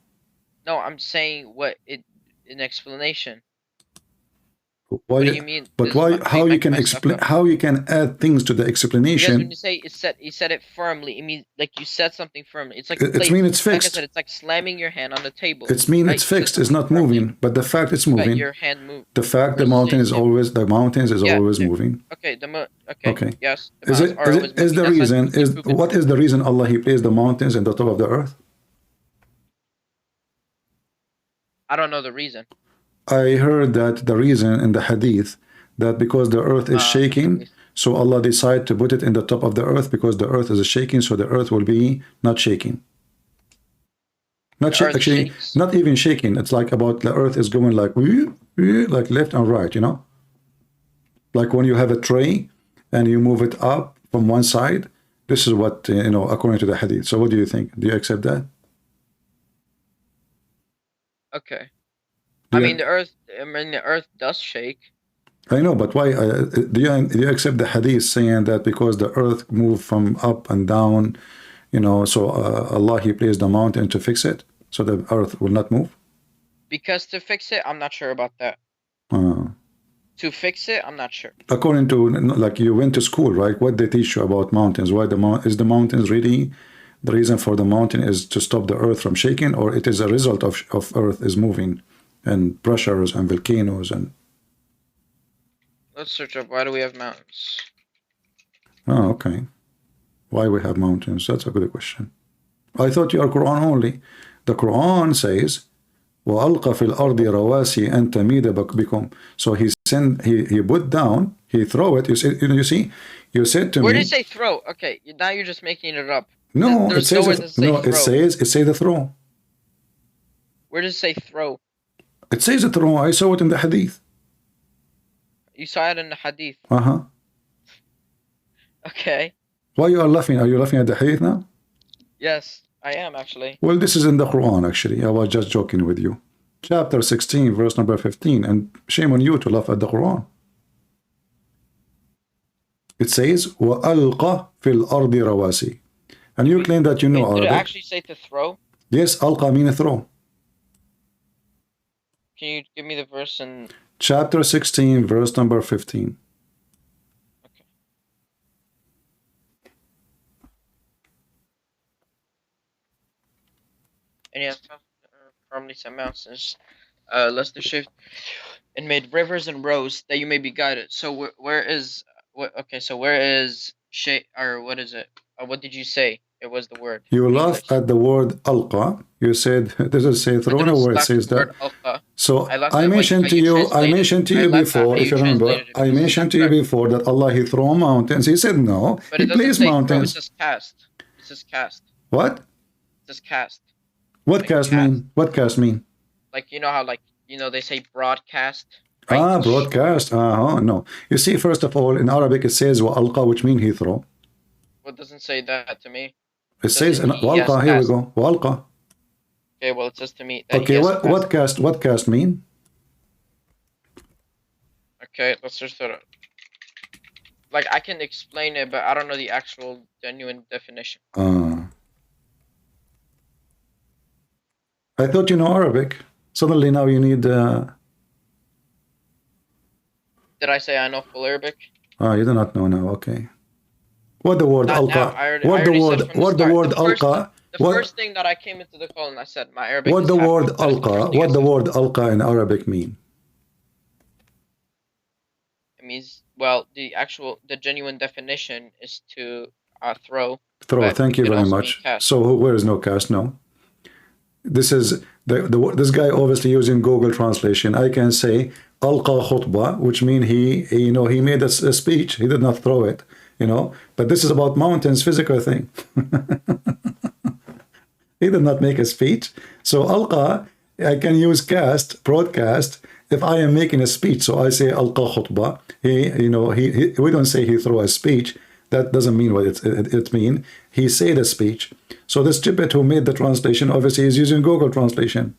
No, I'm saying an explanation. Why, what do you mean? But why? How you can explain? How you can add things to the explanation? Because when you say he set it firmly, it means like you set something firmly. It's like it means it's fixed. Like I said, it's like slamming your hand on the table. It's it's fixed. It's not moving. But the fact it's moving. But your hand moved. The fact the mountains is always moving. Okay. Okay. Yes. What is the reason Allah, he placed the mountains in the top of the earth? I don't know the reason. I heard that the reason in the Hadith, that because the earth is shaking, so Allah decided to put it in the top of the earth, because the earth is shaking, so the earth will be not shaking. Actually, not even shaking. It's like about the earth is going like left and right, Like when you have a tray and you move it up from one side, this is what, according to the hadith. So what do you think? Do you accept that? Okay. Do I you, mean, the earth does shake. I know, but why? Do you accept the hadith saying that because the earth moved from up and down, so Allah, He placed the mountain to fix it so the earth will not move? Because to fix it, I'm not sure about that. Uh, To fix it, I'm not sure. According to, like, you went to school, right? What they teach you about mountains? Why is the mountains really the reason for the mountain is to stop the earth from shaking, or it is a result of earth is moving and pressures and volcanoes and... Let's search up why do we have mountains. Oh, okay. Why we have mountains? That's a good question. I thought you are Quran only. The Quran says, وَأَلْقَ فِي الْأَرْضِ رَوَاسِي أَن تَمِيدَ بِكُمْ. So he put down, he throw it. You see, you said to me. Where did it say throw? Okay, now you're just making it up. No, it says no, it says the throw. Where does it say throw? It says the throw. I saw it in the hadith. You saw it in the hadith. Uh-huh. Okay. Why you are laughing? Are you laughing at the hadith now? Yes, I am actually. Well, this is in the Quran actually. I was just joking with you. Chapter 16, verse number 15. And shame on you to laugh at the Quran. It says, وَأَلْقَ فِي الْأَرْضِ رَوَاسِي. And you claim that you know Arabic. Did it actually say to throw? Yes, alqa means throw. Can you give me the verse in... Chapter 16, verse number 15. Okay. And yeah, firmly set mountains, lest the shift, and made rivers and roads that you may be guided. So where is or what is it? What did you say? It was the word. You laugh at the word alqa. You said, does it say thrown, or where it says that? So I mentioned to you before, if you remember, I mentioned to you before that Allah, He throw mountains. He said no. But He placed mountains. It says cast. It says cast. What? It says cast. What cast mean? What cast mean? Like, you know how, like, they say broadcast. Right? Ah, broadcast. No. You see, first of all, in Arabic it says wa alqa, which means he throw. Well, it doesn't say that to me. It says walqa. Here we go. Walqa. Okay, well, it says to me. That okay, what cast mean? Okay, let's just sort of, like, I can explain it, but I don't know the actual genuine definition. I thought you know Arabic. Suddenly now you need. Did I say I know full Arabic? You do not know now. Okay. What the word alqa? What the word alqa? The first thing that I came into the call and I said my Arabic. What the word alqa? What the word alqa in Arabic mean? It means, well, the genuine definition is to throw. Throw. Thank you very much. So where is no cast? No. This is this guy obviously using Google translation. I can say alqa khutbah, which means he made a speech. He did not throw it. But this is about mountains, physical thing. He did not make a speech. So alqa, I can use cast, broadcast, if I am making a speech. So I say alqa khutbah. We don't say he threw a speech. That doesn't mean what it means. He said a speech. So the stupid who made the translation obviously is using Google translation.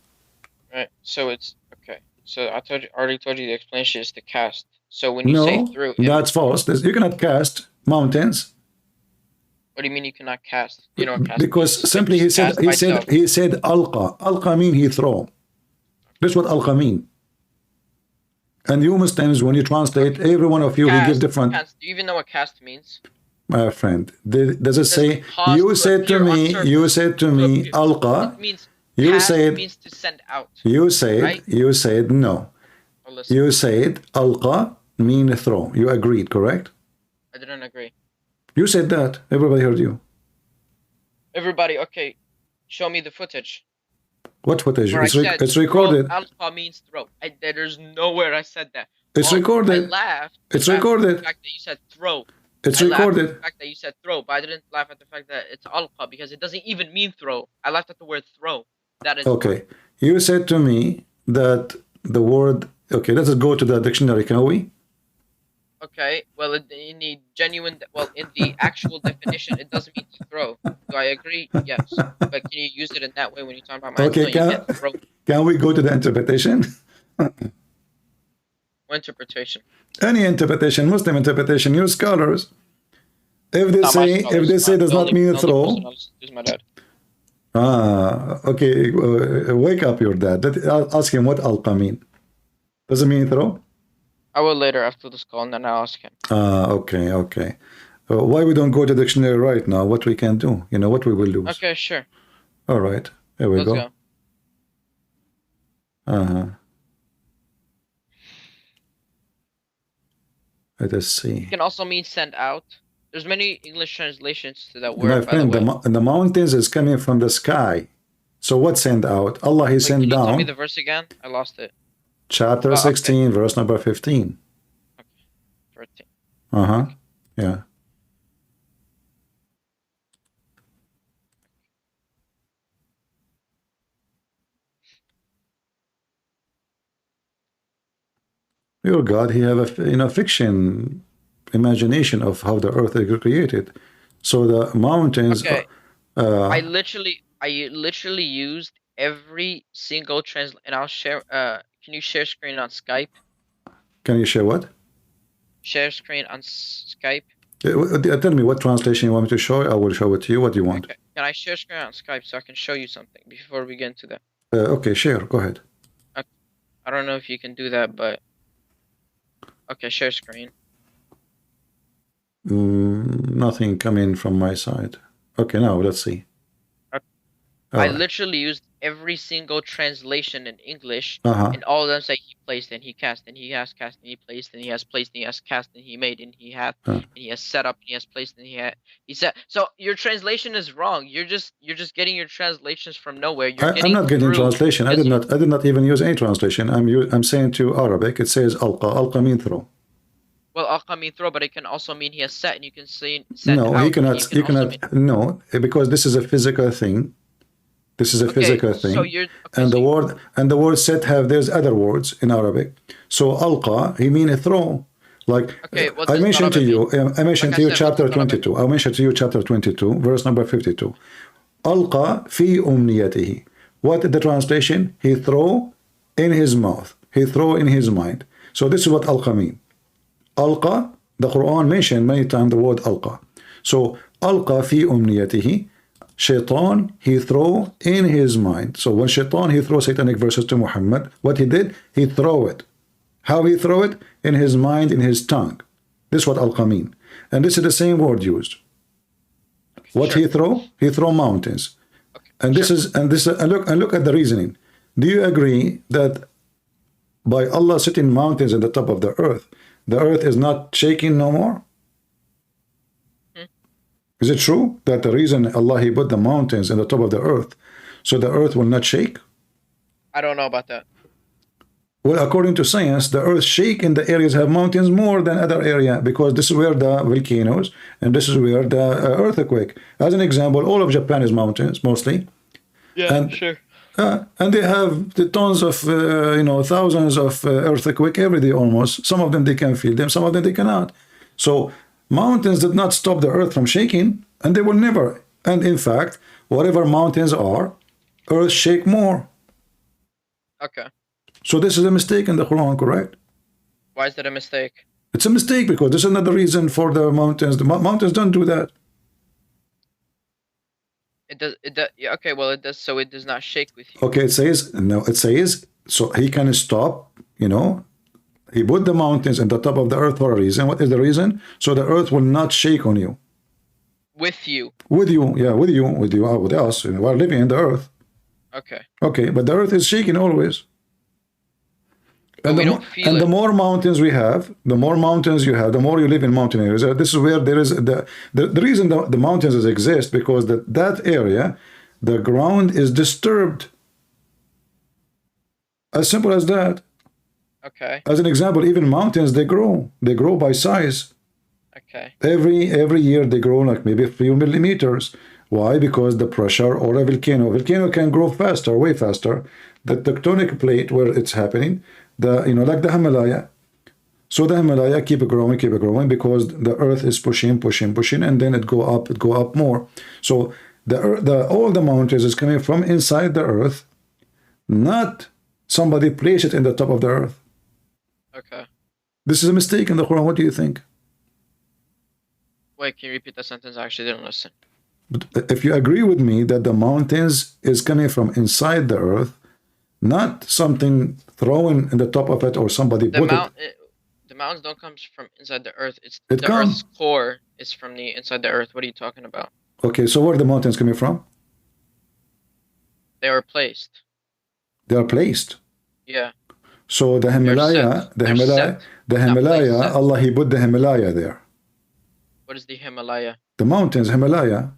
Right. So it's okay. So I already told you the explanation is to cast. So when you say through, that's false. You cannot cast mountains. What do you mean you cannot cast? You don't cast. Because simply he said alqa. Alqa mean he throw. That's what alqa mean. And you Muslims, when you translate, every one of you will give different. Do you even know what cast means? My friend, does it say? You said to me, alqa. You said means to send out. You said, right? You said no. Well, you said alqa mean throw. You agreed, correct? I didn't agree. You said that. Everybody heard you. Everybody, okay. Show me the footage. What footage? It's recorded. Alqa means throw. There's nowhere I said that. It's recorded. I laughed. It's recorded. The fact that you said throw. It's recorded. The fact that you said throw, but I didn't laugh at the fact that it's alqa because it doesn't even mean throw. I laughed at the word throw. That is okay. You said to me that the word. Okay, let's go to the dictionary, can we? Okay, well, in the genuine, well, in the actual definition, it doesn't mean to throw. Do I agree? Yes. But can you use it in that way when you're talking about my hands? Okay, No, you can't throw. can we go to the interpretation? What interpretation? Any interpretation, Muslim interpretation, use scholars. If they Not my say scholars. does not mean The only throw. person else is my dad. Okay, wake up your dad. Ask him what alqa mean. Does it mean throw? I will later after this call, and then I'll ask him. Okay, okay. Why we don't go to the dictionary right now? What we can do? You know what we will lose. Okay, sure. All right, here we Let's go. Let us see. It can also mean send out. There's many English translations to that word. My friend, by the way. the mountains is coming from the sky. So what send out? Allah, He sent Can you down. tell me the verse again? I lost it. Chapter 16, verse number 15. Okay. 13. Yeah. Your God, He have a fiction imagination of how the earth is created. So the mountains. Okay. I literally used every single translation, and I'll share. Can you share screen on Skype? Can you share what? Share screen on Skype. Tell me what translation you want me to show. I will show it to you. What do you want? Okay. Can I share screen on Skype so I can show you something before we get into that? Okay, share. Go ahead. Okay. I don't know if you can do that, but okay, share screen. Nothing coming from my side. Okay, now let's see. I literally used every single translation in English, and all of them say He placed and He cast and He has cast and He placed and He has placed and He has cast and He made and He hath and He has set up and He has placed and He said. So your translation is wrong. You're just getting your translations from nowhere. I'm not getting translation. I did not even use any translation. I'm saying to Arabic. It says alqa. Alqa mean throw. Well, alqa mean throw, but it can also mean He has set, and you can say send no, out. He cannot. You cannot. No, because this is a physical thing. This is a physical thing. So the word set have there's other words in Arabic. So alqa, he mean a throw. Like I mentioned to you, chapter 22. I mentioned to you chapter 22, verse number 52. Alqa fi umniyatihi. What is the translation? He throw in his mouth. He throw in his mind. So this is what alqa mean. Alqa, the Quran mentioned many times the word alqa. So alqa fi umniyatihi. Shaitan, he throw in his mind. So when Shaitan, he throw satanic verses to Muhammad, what he did, he throw it. How he throw it? In his mind, in his tongue. This is what alqa mean. And this is the same word used. What he throw? He throw mountains. And this is and look at the reasoning. Do you agree that by Allah setting mountains at the top of the earth is not shaking no more? Is it true that the reason Allah He put the mountains in the top of the earth so the earth will not shake? I don't know about that. Well, according to science, the earth shake in the areas have mountains more than other area because this is where the volcanoes and this is where the earthquake. As an example, all of Japan is mountains mostly. Yeah, and, sure. And they have the tons of thousands of earthquake every day almost. Some of them they can feel them, some of them they cannot. So mountains did not stop the earth from shaking, and they will never. And in fact, whatever mountains are, earth shake more. Okay. So this is a mistake in the Quran, correct? Why is that a mistake? It's a mistake because this is not the reason for the mountains. The mountains don't do that. It does. Yeah, okay. Well, it does. So it does not shake with you. Okay. It says no. It says so he can stop. He put the mountains in the top of the earth for a reason. What is the reason? So the earth will not shake on you. With you. With you, yeah, with you, with us. We're living in the earth. Okay. Okay, but the earth is shaking always. And the more mountains we have, the more mountains you have, the more you live in mountain areas. This is where there is the reason the mountains exist because that area, the ground is disturbed. As simple as that. Okay. As an example, even mountains, they grow by size. Okay. Every year they grow like maybe a few millimeters. Why? Because the pressure or a volcano can grow faster, way faster. The tectonic plate where it's happening, like the Himalaya, So the Himalaya keep growing because the earth is pushing, and then it go up more. So all the mountains is coming from inside the earth, not somebody place it in the top of the earth. Okay. This is a mistake in the Quran. What do you think? Wait, can you repeat that sentence? I actually didn't listen. But if you agree with me that the mountains is coming from inside the earth, not something thrown in the top of it or somebody put it. The mountains don't come from inside the earth. It's It the Earth's core is from the inside the earth. What are you talking about? Okay, so where are the mountains coming from? They were placed. They are placed. Yeah. So the Himalaya, Allah, He put the Himalaya there. What is the Himalaya? The mountains, Himalaya.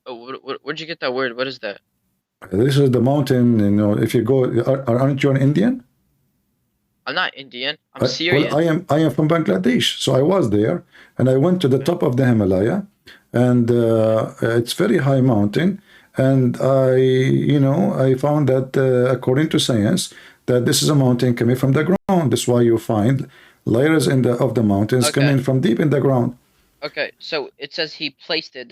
Oh, where'd you get that word? What is that? This is the mountain, you know, if you go, aren't you an Indian? I'm not Indian. I'm Syrian. Well, I am from Bangladesh. So I was there and I went to the top of the Himalaya, and it's very high mountain. And I found that according to science, that this is a mountain coming from the ground. That's why you find layers of the mountains coming from deep in the ground. Okay, so it says he placed it.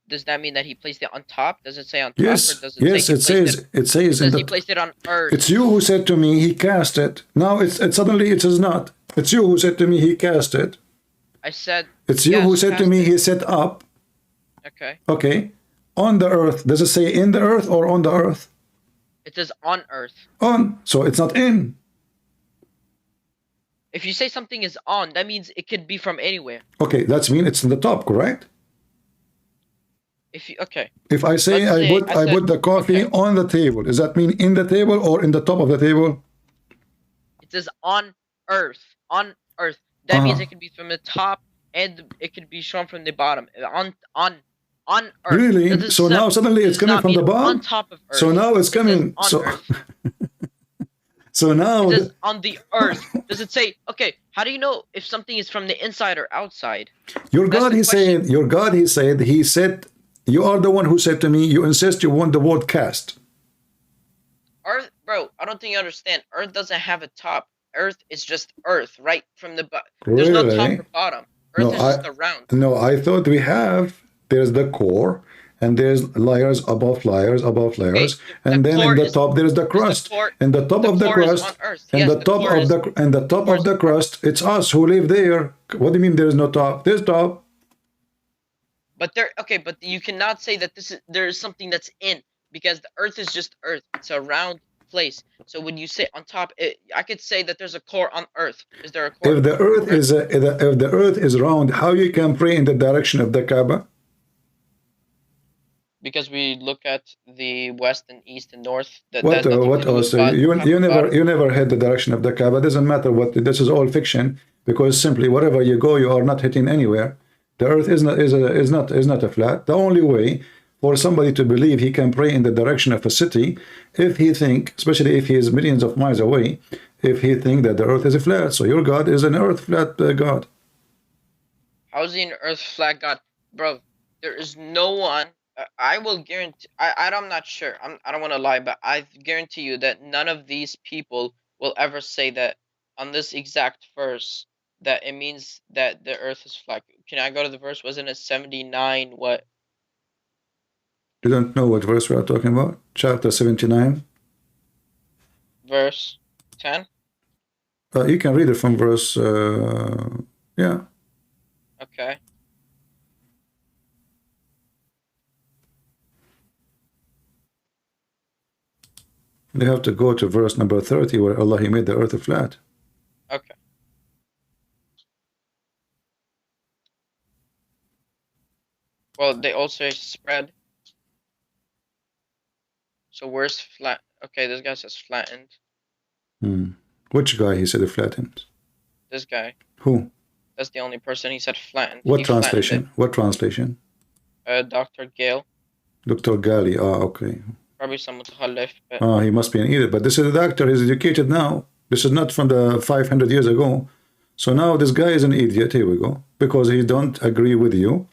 Does that mean that he placed it on top? Does it say on top? Yes, or does it says he placed it on earth. It's you who said to me he cast it. Now suddenly it is not. It's you who said to me he cast it. I said. It's you who said to me he set up. Okay. Okay. On the earth. Does it say in the earth or on the earth? It says on earth. On. So it's not in. If you say something is on, that means it could be from anywhere. Okay, that means it's in the top, correct? If I say I put the coffee on the table, does that mean in the table or in the top of the table? It says on earth. On earth. That means it could be from the top and it could be shown from the bottom. On earth. Really? So now suddenly it's coming from the bottom? On top of earth. So now it's coming. So now it says on the earth. Does it say, okay, how do you know if something is from the inside or outside? Your God, he said, you are the one who said to me, you insist you want the word cast. Earth, bro, I don't think you understand. Earth doesn't have a top. Earth is just earth, right? From the There's no top or bottom. Earth is just a round. No, I thought there's the core, and there's layers above layers above layers, okay, and then in the top there's the crust. And the top of the crust, and the top of the crust, it's us who live there. What do you mean there's no top? There's top. But but you cannot say that there is something that's in, because the earth is just earth. It's a round place. So when you say on top, I could say that there's a core on earth. Is there a core? If the earth is round, how you can pray in the direction of the Kaaba? Because we look at the west and east and north. What else? You never had the direction of the Kaaba. Doesn't matter what. This is all fiction, because simply wherever you go, you are not hitting anywhere. The earth is not a flat. The only way for somebody to believe he can pray in the direction of a city, if he think, especially if he is millions of miles away, if he think that the earth is a flat. So your God is an earth flat God. How is he an earth flat God, bro? There is no one. I will guarantee. I'm not sure. I don't want to lie, but I guarantee you that none of these people will ever say that on this exact verse that it means that the earth is flat. Can I go to the verse? Wasn't it 79? What? You don't know what verse we are talking about? Chapter 79. Verse 10. You can read it from verse. Yeah. Okay. You have to go to verse number 30, where Allah, He made the earth flat. Okay. Well, they also spread. So where's flat? Okay, this guy says flattened. Which guy he said flattened? This guy. Who? That's the only person he said flattened. What translation? What translation? Dr. Gale. Dr. Gali. Okay. Probably some mutakhallif. He must be an idiot. But this is a doctor. He's educated now. This is not from the 500 years ago. So now this guy is an idiot. Here we go. Because he don't agree with you.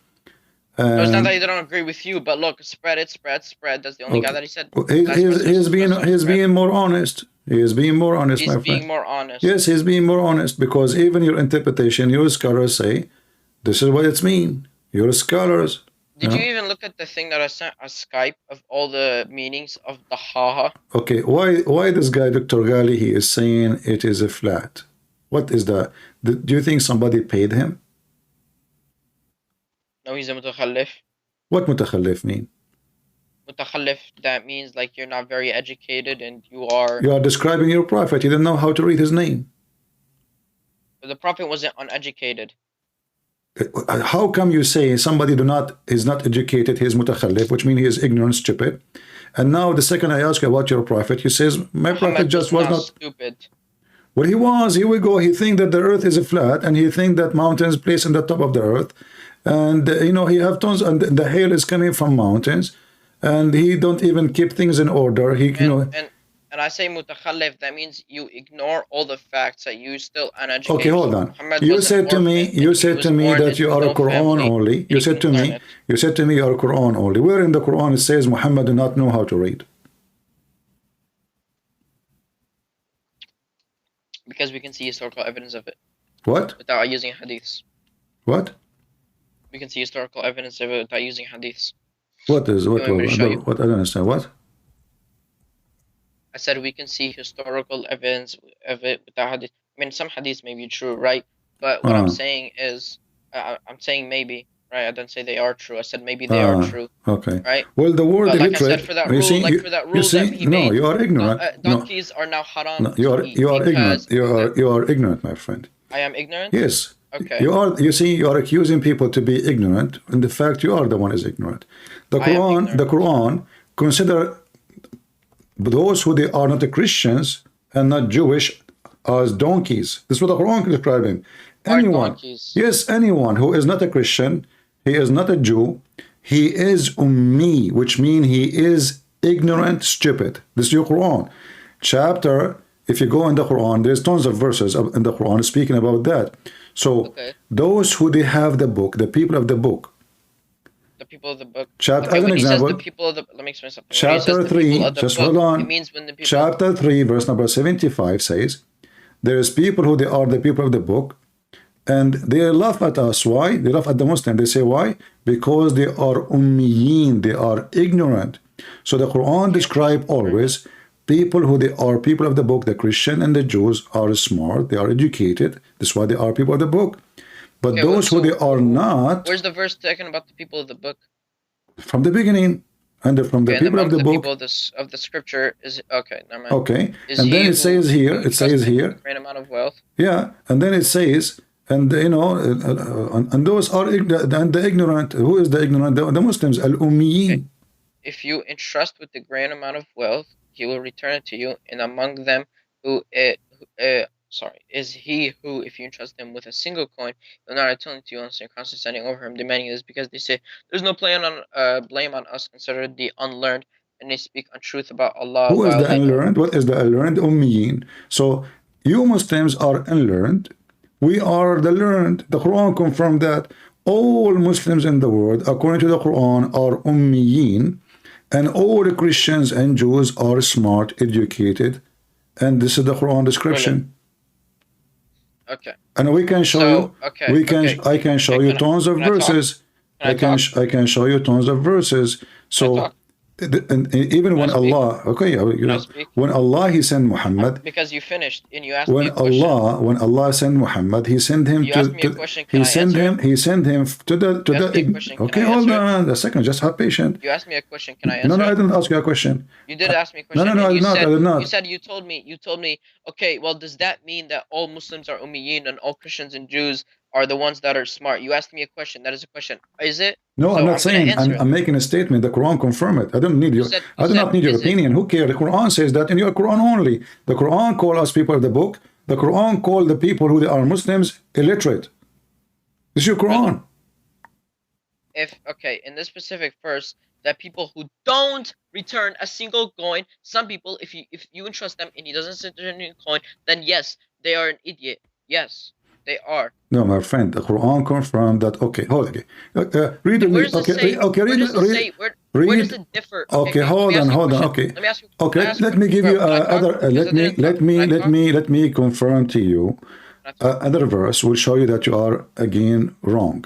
No, it's not that he don't agree with you, but look, spread. That's the only guy that he said. He's being more honest. He is being more honest, He's my friend. being more honest. Yes, he's being more honest, because even your interpretation, your scholars say, this is what it's mean. Your scholars. Did you even look at the thing that I sent on Skype of all the meanings of the haha? Okay, why this guy, Dr. Ghali, he is saying it is a flat? What is that? Do you think somebody paid him? No, he's a mutakhallif. What mutakhallif mean? Mutakhallif, that means like you're not very educated and you are... You are describing your prophet. You don't know how to read his name. The prophet wasn't uneducated. How come you say somebody is not educated, he is mutakhallif, which means he is ignorant, stupid? And now the second I ask you about your prophet, he says, my prophet just was not stupid. Well, he was. Here we go. He think that the earth is a flat, and he think that mountains place on the top of the earth. And, you know, he have tons, and the hail is coming from mountains. And he don't even keep things in order. He, you know... And I say mutakhallif, that means you ignore all the facts, that you still uneducated. Okay, hold on. You said to me that you are a Quran only. You said to me you are Quran only. Where in the Quran it says Muhammad do not know how to read? Because we can see historical evidence of it. What? Without using hadiths. What? We can see historical evidence of it without using hadiths. What is what? What? I don't understand. What? I said we can see historical evidence of it without hadith. I mean, some hadiths may be true, right? But what I'm saying is, I'm saying maybe, right? I didn't say they are true. I said maybe they are true. Okay. Right? Well, the word but illiterate. Like I said, for that rule, that he made, you are ignorant. donkeys are now haram. No, you are ignorant. You are ignorant, my friend. I am ignorant? Yes. Okay. You see, you are accusing people to be ignorant, and the fact you are the one is ignorant. The Quran consider those who they are not Christians and not Jewish as donkeys. This is what the Quran is describing. Anyone, yes, anyone who is not a Christian, he is not a Jew, he is ummi, which means he is ignorant, stupid. This is your Quran. Chapter, if you go in the Quran, there's tons of verses in the Quran speaking about that. So those who they have the book, the people of the book, the people of the book. Chapter, as an example, the people of the, let me explain something. Chapter 3, just hold on. It means when the people, Chapter 3, verse number 75 says, there is people who they are the people of the book, and they laugh at us. Why? They laugh at the Muslim. They say, why? Because they are ummiyin, they are ignorant. So the Quran describe always people who they are people of the book. The Christian and the Jews are smart, they are educated. That's why they are people of the book. But those who they are not... Where's the verse talking about the people of the book? From the beginning. And from the people of the book... people of the scripture is... Okay, never mind. Okay. And then it says here... Great amount of wealth. Yeah. And then it says... And, you know... and those are... And the ignorant... Who is the ignorant? The Muslims. Al-Ummiyin. Okay. If you entrust with the great amount of wealth, he will return it to you. And among them is he who, if you entrust him with a single coin, will not return it to you unless you're constantly standing over him, demanding this, because they say, there's no blame on us, consider the unlearned, and they speak untruth about Allah. Who is the unlearned? What is the unlearned? Ummiyin. So, you Muslims are unlearned. We are the learned. The Quran confirmed that all Muslims in the world, according to the Quran, are Ummiyin, and all the Christians and Jews are smart, educated, and this is the Quran description. Brilliant. Okay. And we can show you. I can show you tons of verses. I can show you tons of verses. So, and even when Allah, when Allah he sent Muhammad, because you finished and you asked me a question. When Allah sent Muhammad, he sent him he sent him to the okay, hold on a second, just have patience. You asked me a question, can I answer? No, I didn't ask you a question. You did ask me a question. No, I did not. You told me, okay, well, does that mean that all Muslims are ummiyin and all Christians and Jews are the ones that are smart? You asked me a question. That is a question. Is it? No, so I'm not saying. I'm making a statement. The Quran confirm it. I don't need your. I do not need your opinion. Who cares? The Quran says that in your Quran only. The Quran call us people of the book. The Quran call the people who are Muslims illiterate. This is your Quran. In this specific verse, that people who don't return a single coin, some people, if you entrust them and he doesn't return a coin, then yes, they are an idiot. Yes. They are. No, my friend, the Quran confirmed that. Okay, hold on. Read it. Where does Okay, it say? okay, Where read does it. it say? Where does it differ? Okay, hold on. Okay, Let me ask you. okay. Let me give you other. Let me confirm to you. Another verse will show you that you are again wrong.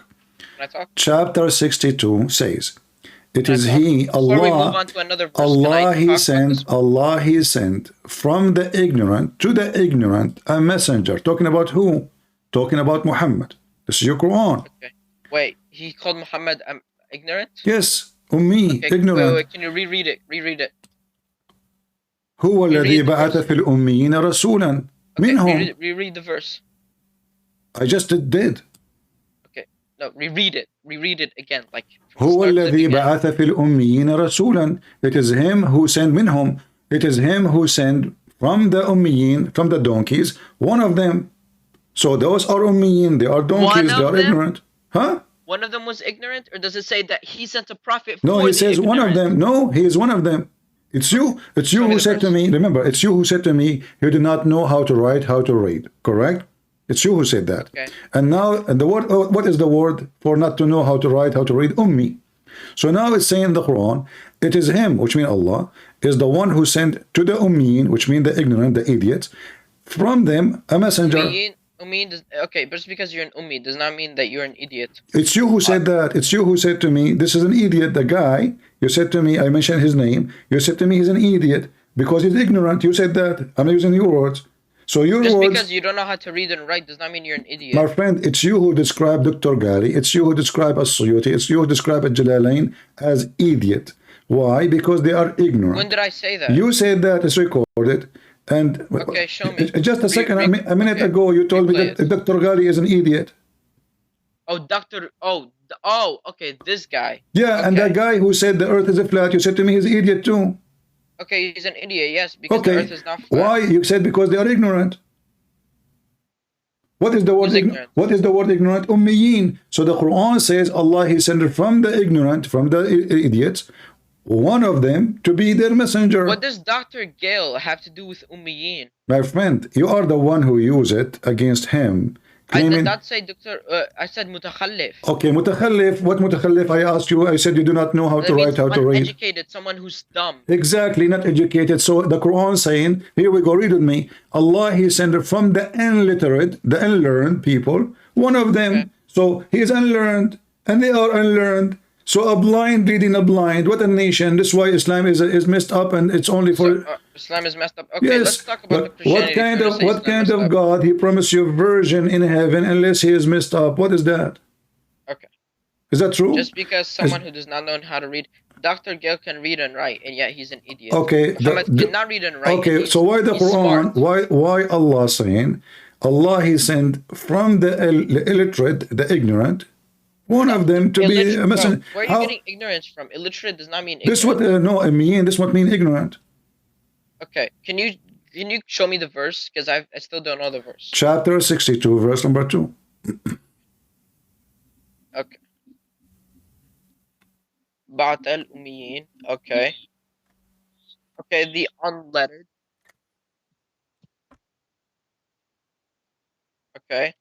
Can I talk? Chapter 62 says, "It is Can I talk? He, Before we move Allah, on to another verse, Allah can I He talk about sent, this? Allah He sent from the ignorant to the ignorant a messenger." Talking about who? Talking about Muhammad. This is your Quran. Okay. Wait, he called Muhammad ignorant? Yes, Ummi, Okay, ignorant. wait, can you reread it? Reread it. هو الذي Reread the بعث verse. في الأميين رسولا Okay, منهم. reread the verse. I just did. Okay, no, reread it. Reread it again, like from هو start to the الذي beginning. بعث في الأميين رسولا. It is him who sent منهم. It is him who sent from the Ummiyin, from the donkeys, one of them. So those are Ummiyin, they are donkeys, they are ignorant. Huh? One of them was ignorant, or does it say that he sent a prophet? No, for he the says one of ignorant? them. No, he is one of them. It's you. It's you Show me who the said to verse. me, remember, it's you who said to me, you do not know how to write, how to read. Correct? It's you who said that. Okay. And now, and the word, what is the word for not to know how to write, how to read? Ummi. So now it's saying in the Quran, it is him, which means Allah, is the one who sent to the Ummiyin, which means the ignorant, the idiots, from them a messenger. Ummi does, okay, but just because you're an Ummi does not mean that you're an idiot. It's you who said that. It's you who said to me, this is an idiot. The guy, you said to me, I mentioned his name. You said to me, he's an idiot because he's ignorant. You said that. I'm using your words. So your Just words. because you don't know how to read and write does not mean you're an idiot. My friend, it's you who described Dr. Ghali. It's you who described As-Suyuti. It's you who described Jalalain as idiot. Why? Because they are ignorant. When did I say that? You said that. It's recorded. And okay, show me. Just a second. A minute ago, you told me that Dr. Ghali is an idiot. Oh, okay, this guy. Yeah, okay. And that guy who said the earth is flat, you said to me he's an idiot too. Okay, he's an idiot, yes, because the earth is not flat. Why? You said because they are ignorant. What is the word ignorant? What is the word ignorant? Ummiyin. So the Quran says Allah He sent from the ignorant, from the idiots, one of them to be their messenger. What does Dr. Gale have to do with Ummiyin? My friend, you are the one who used it against him. I did not say Dr. I said mutakhallif. Okay, mutakhallif. What mutakhallif? I asked you. I said you do not know how to write, how to read. Uneducated, someone who's dumb. Exactly, not educated. So the Quran saying, here we go, read with me. Allah He sent from the illiterate, the unlearned people, one of them. Okay. So he's unlearned, and they are unlearned. So a blind leading a blind. What a nation! This is why Islam is messed up, and it's only for Islam is messed up. Okay, yes, let's talk about the Christianity. What kind of God He promised you a virgin in heaven unless he is messed up? What is that? Okay, is that true? Just because someone who does not know how to read, Dr. Gale can read and write, and yet he's an idiot. Okay, Muhammad cannot read and write. Okay, so why the Quran? Smart. Why Allah saying Allah He sent from the illiterate, the ignorant, one of them to be a messenger? Where are you getting ignorance from? Illiterate does not mean ignorant. This what no, I mean this what mean ignorant. Okay, can you show me the verse? Because I still don't know the verse. Chapter 62, verse number 2. Okay. Ba'at al-Ummiyin. Okay. Okay, the unlettered. Okay.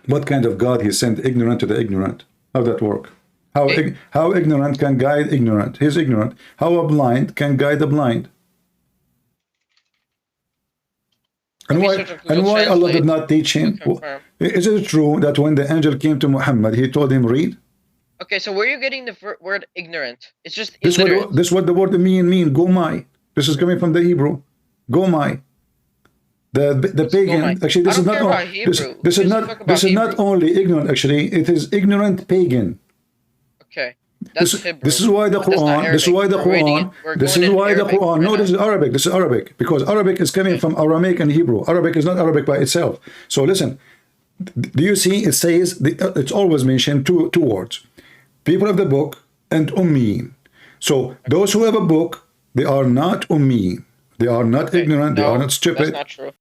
What kind of God He sent ignorant to the ignorant? How that work? How ignorant can guide ignorant? He's ignorant. How a blind can guide the blind? And why Allah did not teach him? Is it true that when the angel came to Muhammad, he told him read? Okay, so where are you getting the word ignorant? It's just illiterate. This is what the word mean. Gomai. This is coming from the Hebrew. Gomai. The pagan. Actually, this is not. This is not only ignorant. Actually, it is ignorant pagan. Okay. This is why the Quran. This is why the Quran. This is why the Quran. No, this is Arabic. This is Arabic because Arabic is coming from Aramaic and Hebrew. Arabic is not Arabic by itself. So listen. Do you see? It says it's always mentioned two words: people of the book and Ummiyin. So those who have a book, they are not Ummiyin. They are not ignorant. They are not stupid. That's not true.